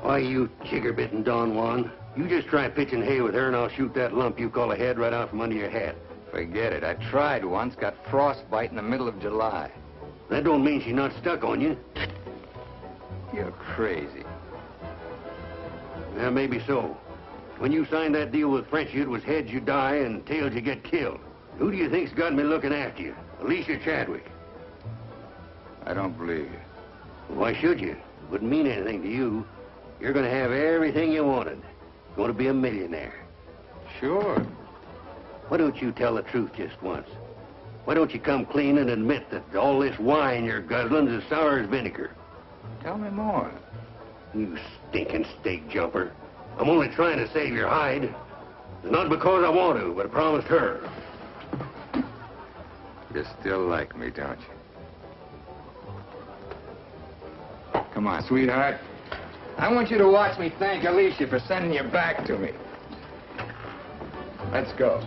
Why, you chigger-bitten Don Juan. You just try pitching hay with her and I'll shoot that lump you call a head right out from under your hat. Forget it. I tried once, got frostbite in the middle of July. That don't mean she's not stuck on you. You're crazy. Yeah, maybe so. When you signed that deal with Frenchie, it was heads you die and tails you get killed. Who do you think's got me looking after you? Alicia Chadwick. I don't believe you. Why should you? It wouldn't mean anything to you. You're going to have everything you wanted. Going to be a millionaire. Sure. Why don't you tell the truth just once? Why don't you come clean and admit that all this wine you're guzzling's as sour as vinegar? Tell me more. You stinking steak jumper. I'm only trying to save your hide. It's not because I want to, but I promised her. You still like me, don't you? Come on, sweetheart. I want you to watch me thank Alicia for sending you back to me. Let's go.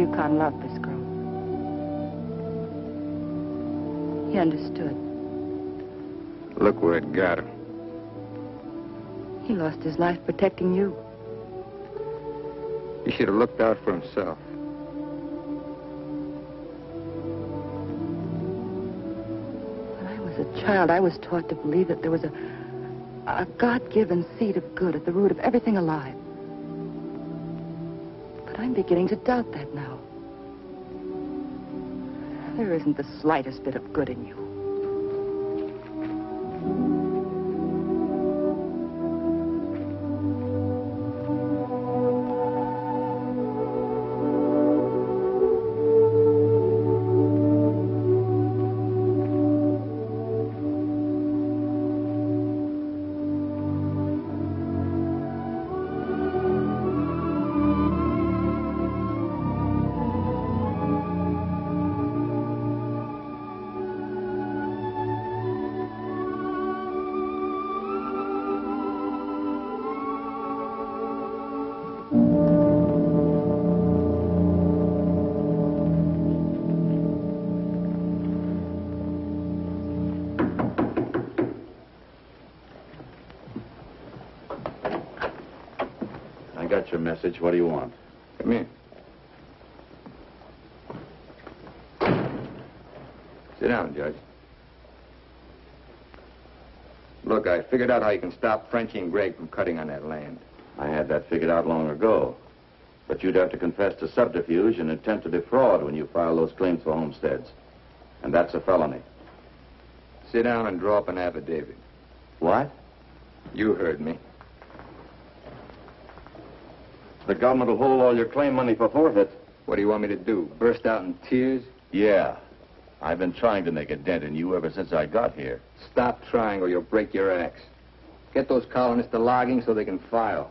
Yukon loved this girl. He understood. Look where it got him. He lost his life protecting you. He should have looked out for himself. When I was a child, I was taught to believe that there was a God-given seed of good at the root of everything alive. But I'm beginning to doubt that now. There isn't the slightest bit of good in you. Got your message. What do you want? Come here. Sit down, Judge. Look, I figured out how you can stop Frenchie and Greg from cutting on that land. I had that figured out long ago. But you'd have to confess to subterfuge and attempt to defraud when you file those claims for homesteads. And that's a felony. Sit down and draw up an affidavit. What? You heard me. The government will hold all your claim money for forfeit. What do you want me to do? Burst out in tears? Yeah. I've been trying to make a dent in you ever since I got here. Stop trying or you'll break your axe. Get those colonists to logging so they can file.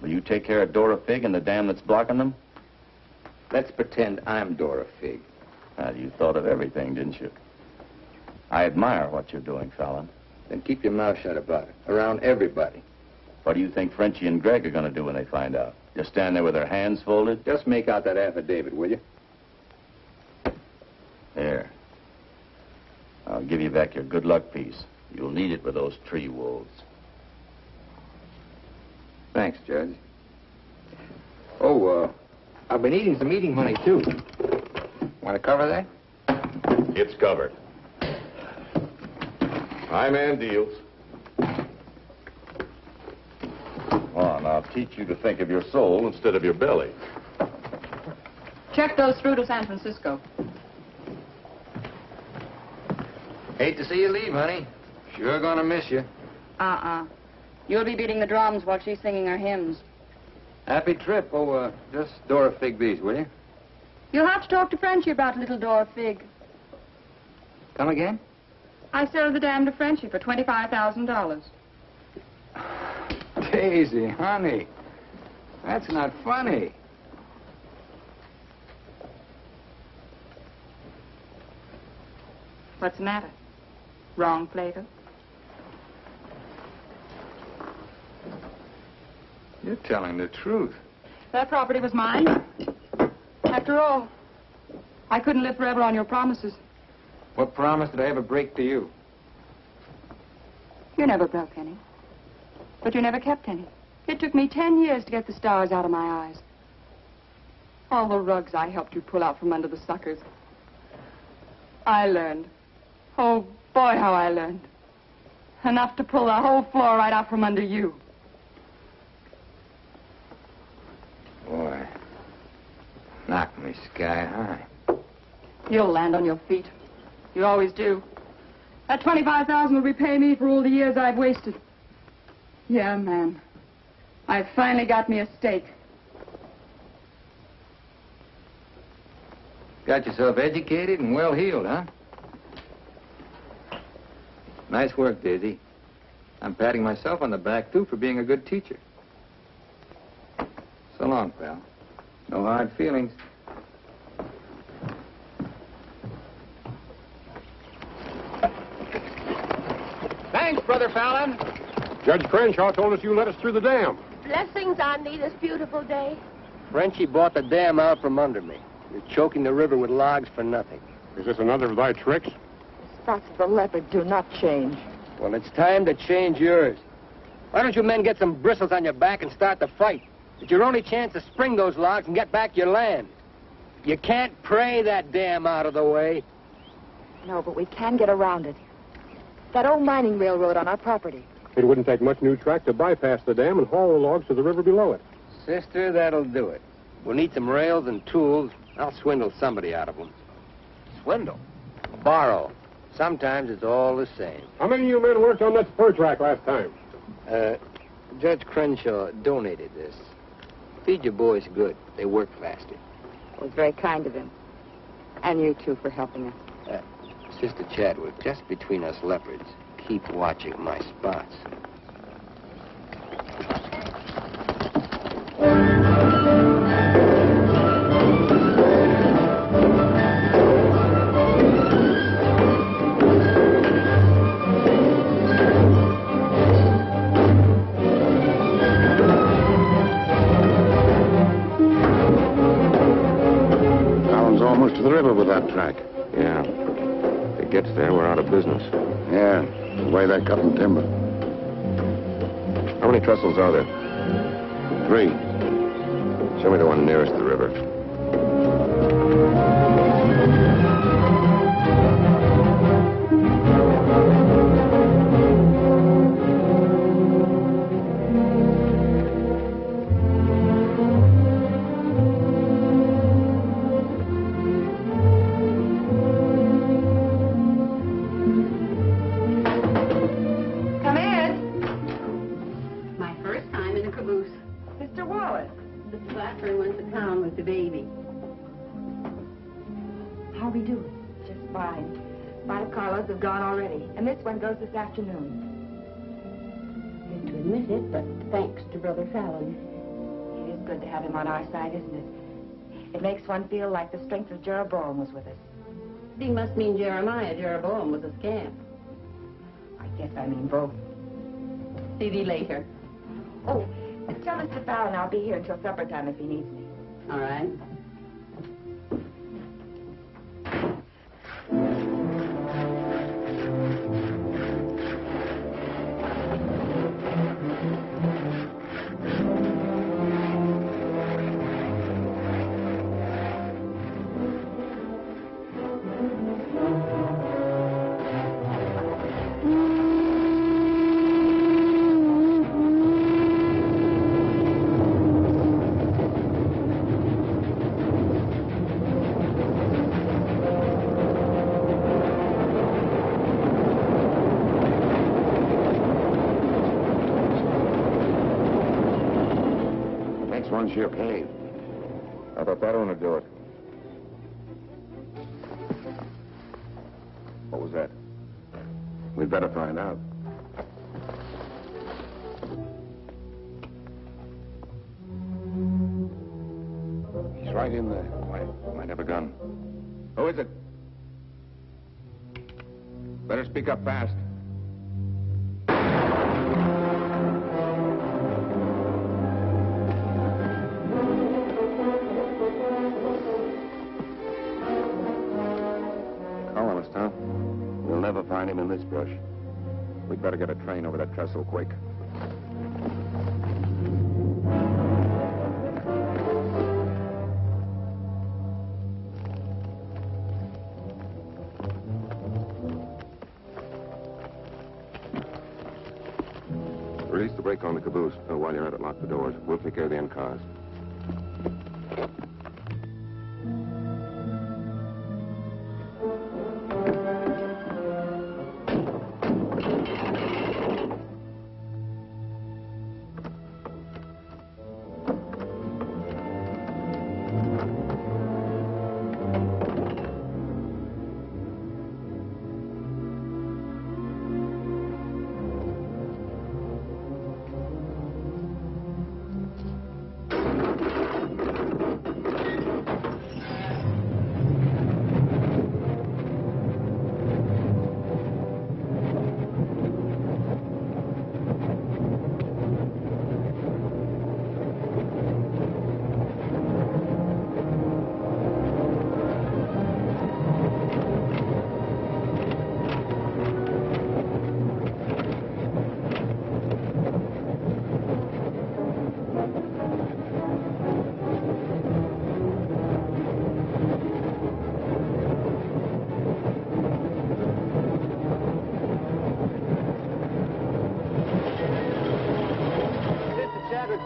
Will you take care of Dora Fig and the dam that's blocking them? Let's pretend I'm Dora Fig. Well, you thought of everything, didn't you? I admire what you're doing, Fallon. Then keep your mouth shut about it. Around everybody. What do you think Frenchie and Greg are going to do when they find out? Just stand there with their hands folded? Just make out that affidavit, will you? There. I'll give you back your good luck piece. You'll need it with those tree wolves. Thanks, Judge. Oh, I've been eating some eating money, too. Want to cover that? It's covered. My man deals. Well, and I'll teach you to think of your soul instead of your belly. Check those through to San Francisco. Hate to see you leave, honey. Sure gonna miss you. You'll be beating the drums while she's singing her hymns. Happy trip. Oh, just Dora Fig these, will you? You'll have to talk to Frenchie about little Dora Fig. Come again? I sold the dam to Frenchie for $25,000. Daisy, honey. That's not funny. What's the matter? Wrong flavor? You're telling the truth. That property was mine. After all, I couldn't live forever on your promises. What promise did I ever break to you? You never broke any. But you never kept any. It took me 10 years to get the stars out of my eyes. All the rugs I helped you pull out from under the suckers. I learned. Oh, boy, how I learned. Enough to pull the whole floor right out from under you. Boy, knocked me sky high. You'll land on your feet. You always do. That $25,000 will repay me for all the years I've wasted. Yeah, man. I finally got me a stake. Got yourself educated and well-heeled, huh? Nice work, Daisy. I'm patting myself on the back, too, for being a good teacher. So long, pal. No hard feelings. Thanks, Brother Fallon. Judge Crenshaw told us you let us through the dam. Blessings on thee this beautiful day. Frenchie bought the dam out from under me. You're choking the river with logs for nothing. Is this another of thy tricks? Spots of the leopard do not change. Well, it's time to change yours. Why don't you men get some bristles on your back and start the fight? It's your only chance to spring those logs and get back your land. You can't pray that dam out of the way. No, but we can get around it. That old mining railroad on our property. It wouldn't take much new track to bypass the dam and haul the logs to the river below it. Sister, that'll do it. We'll need some rails and tools. I'll swindle somebody out of them. Swindle? Borrow. Sometimes it's all the same. How many of you men worked on that spur track last time? Judge Crenshaw donated this. Feed your boys good. They work faster. It was very kind of him. And you, too, for helping us. Sister Chadwick, just between us leopards, keep watching my spots. Fallon's almost to the river with that track. Yeah. If it gets there, we're out of business. Yeah, the way they're cutting timber. How many trestles are there? 3. Show me the one nearest the river. Come in. My first time in a caboose. Mr. Wallace. Mr. Blackburn went to town with the baby. How we doing? Just fine. 5 carloads have gone already, and this one goes this afternoon. Hate to admit it, but thanks to Brother Fallon. It is good to have him on our side, isn't it? It makes one feel like the strength of Jeroboam was with us. He must mean Jeremiah. Jeroboam was a scamp. I guess I mean both. See thee later. Oh, tell Mr. Fallon I'll be here until supper time if he needs me. All right. Next one's your cave. I thought that one would do it. What was that? We'd better find out. He's right in there. Might have a gun. Who is it? Better speak up fast. Colonist, huh? We'll never find him in this brush. We'd better get a train over that trestle quick. Release the brake on the caboose. While you're at it, lock the doors. We'll take care of the end cars.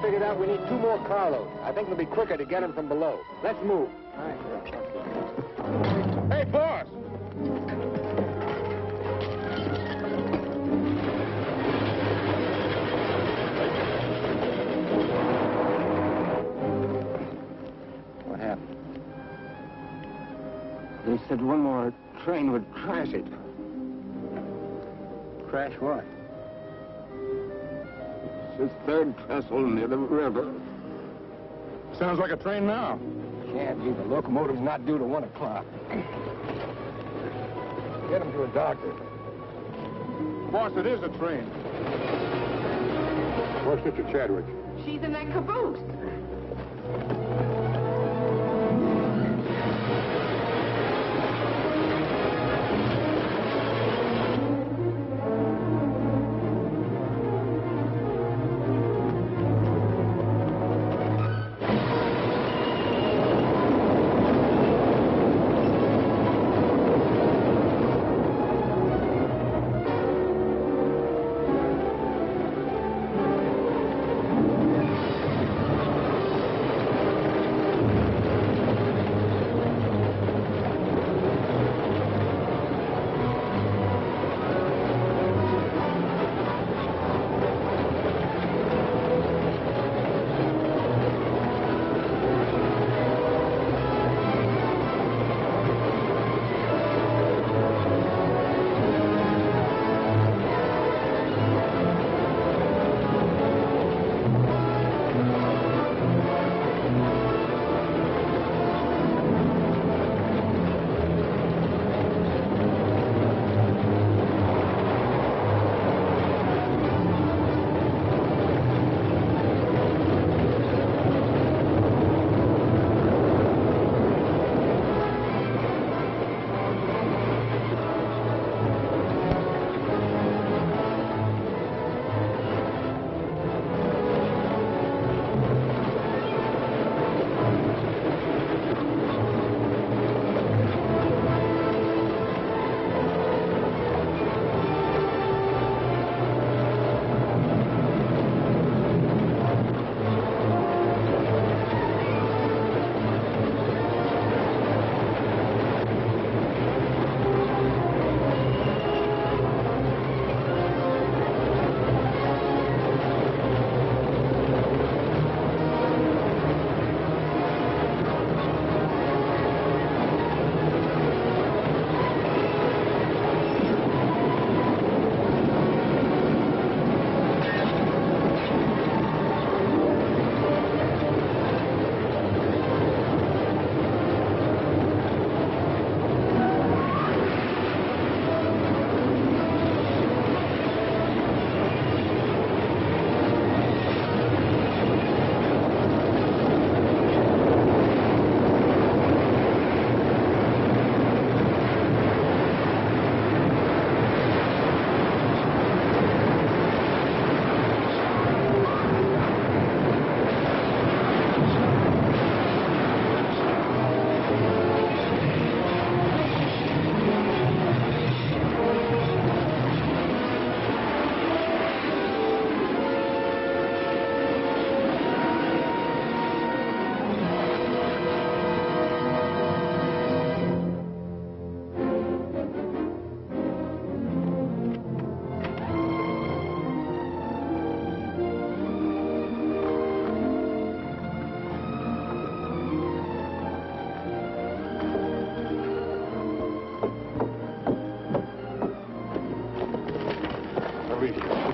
figured out we need 2 more carloads. I think it'll be quicker to get them from below. Let's move. Hey, boss! What happened? They said one more train would crash it. Crash what? It's the 3rd trestle near the river. Sounds like a train now. Can't be. The locomotive's not due to 1 o'clock. Get him to a doctor. Boss, it is a train. Where's Sister Chadwick? She's in that caboose.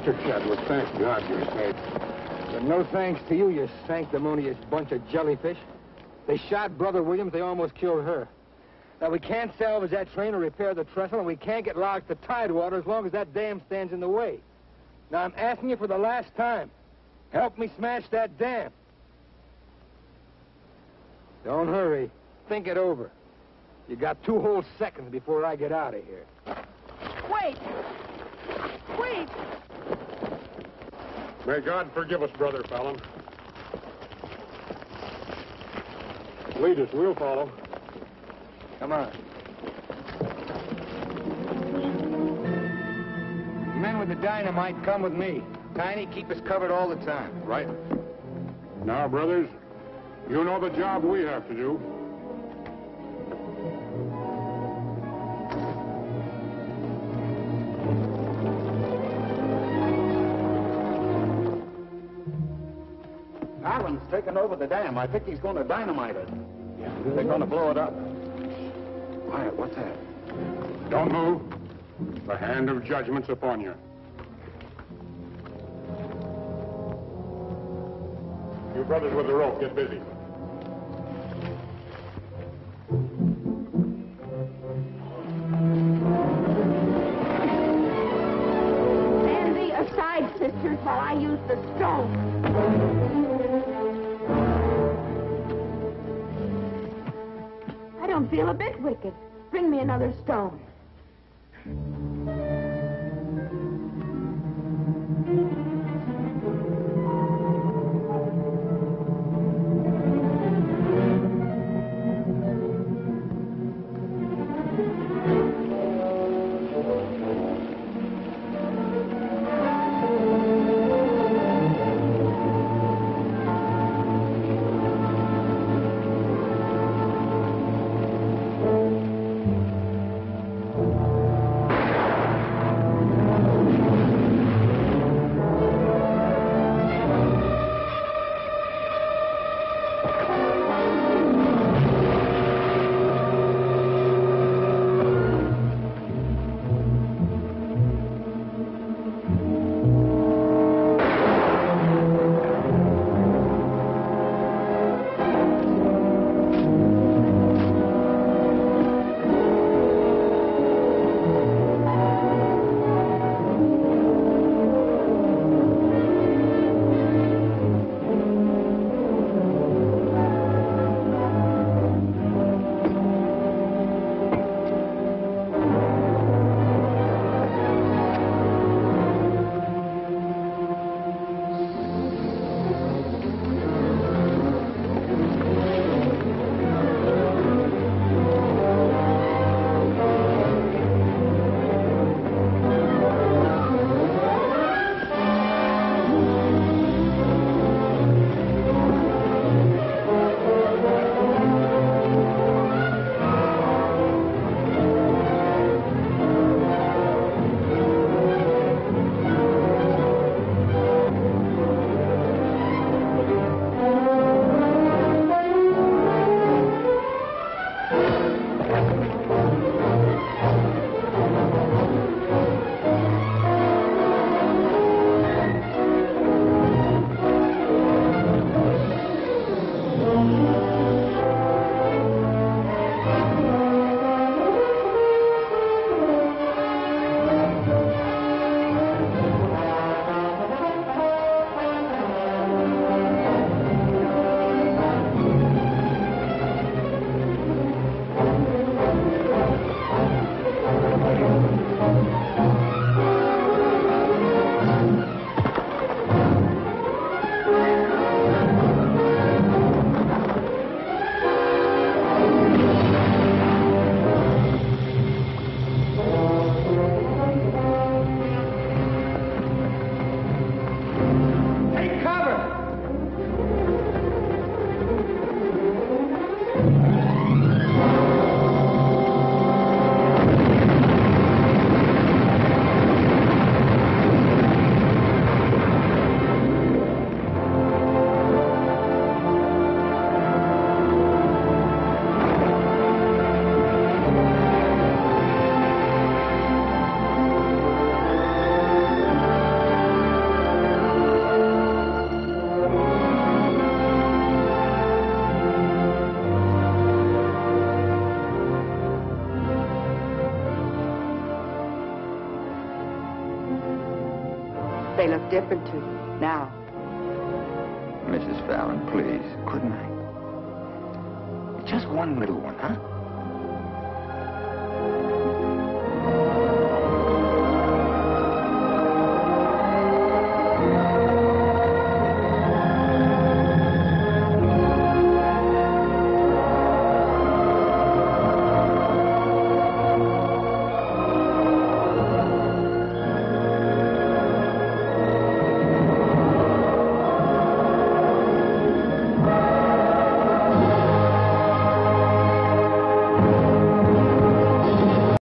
Mr. Chadwick, thank God you're safe. But no thanks to you, you sanctimonious bunch of jellyfish. They shot Brother Williams, they almost killed her. Now, we can't salvage that train or repair the trestle, and we can't get logs to Tidewater as long as that dam stands in the way. Now, I'm asking you for the last time. Help me smash that dam. Don't hurry. Think it over. You got 2 whole seconds before I get out of here. Wait! Wait! May God forgive us, Brother Fallon. Lead us, we'll follow. Come on. The men with the dynamite come with me. Tiny, keep us covered all the time. Right. Now, brothers, you know the job we have to do. Allen's taken over the dam. I think he's going to dynamite it. They're going to blow it up. Quiet, what's that? Don't move. The hand of judgment's upon you. You brothers with the rope, get busy. Stand thee aside, sisters, while I use the stone. I don't feel a bit wicked. Bring me another stone. They look different to you now. Mrs. Fallon, please. Good night. Just one little one, huh?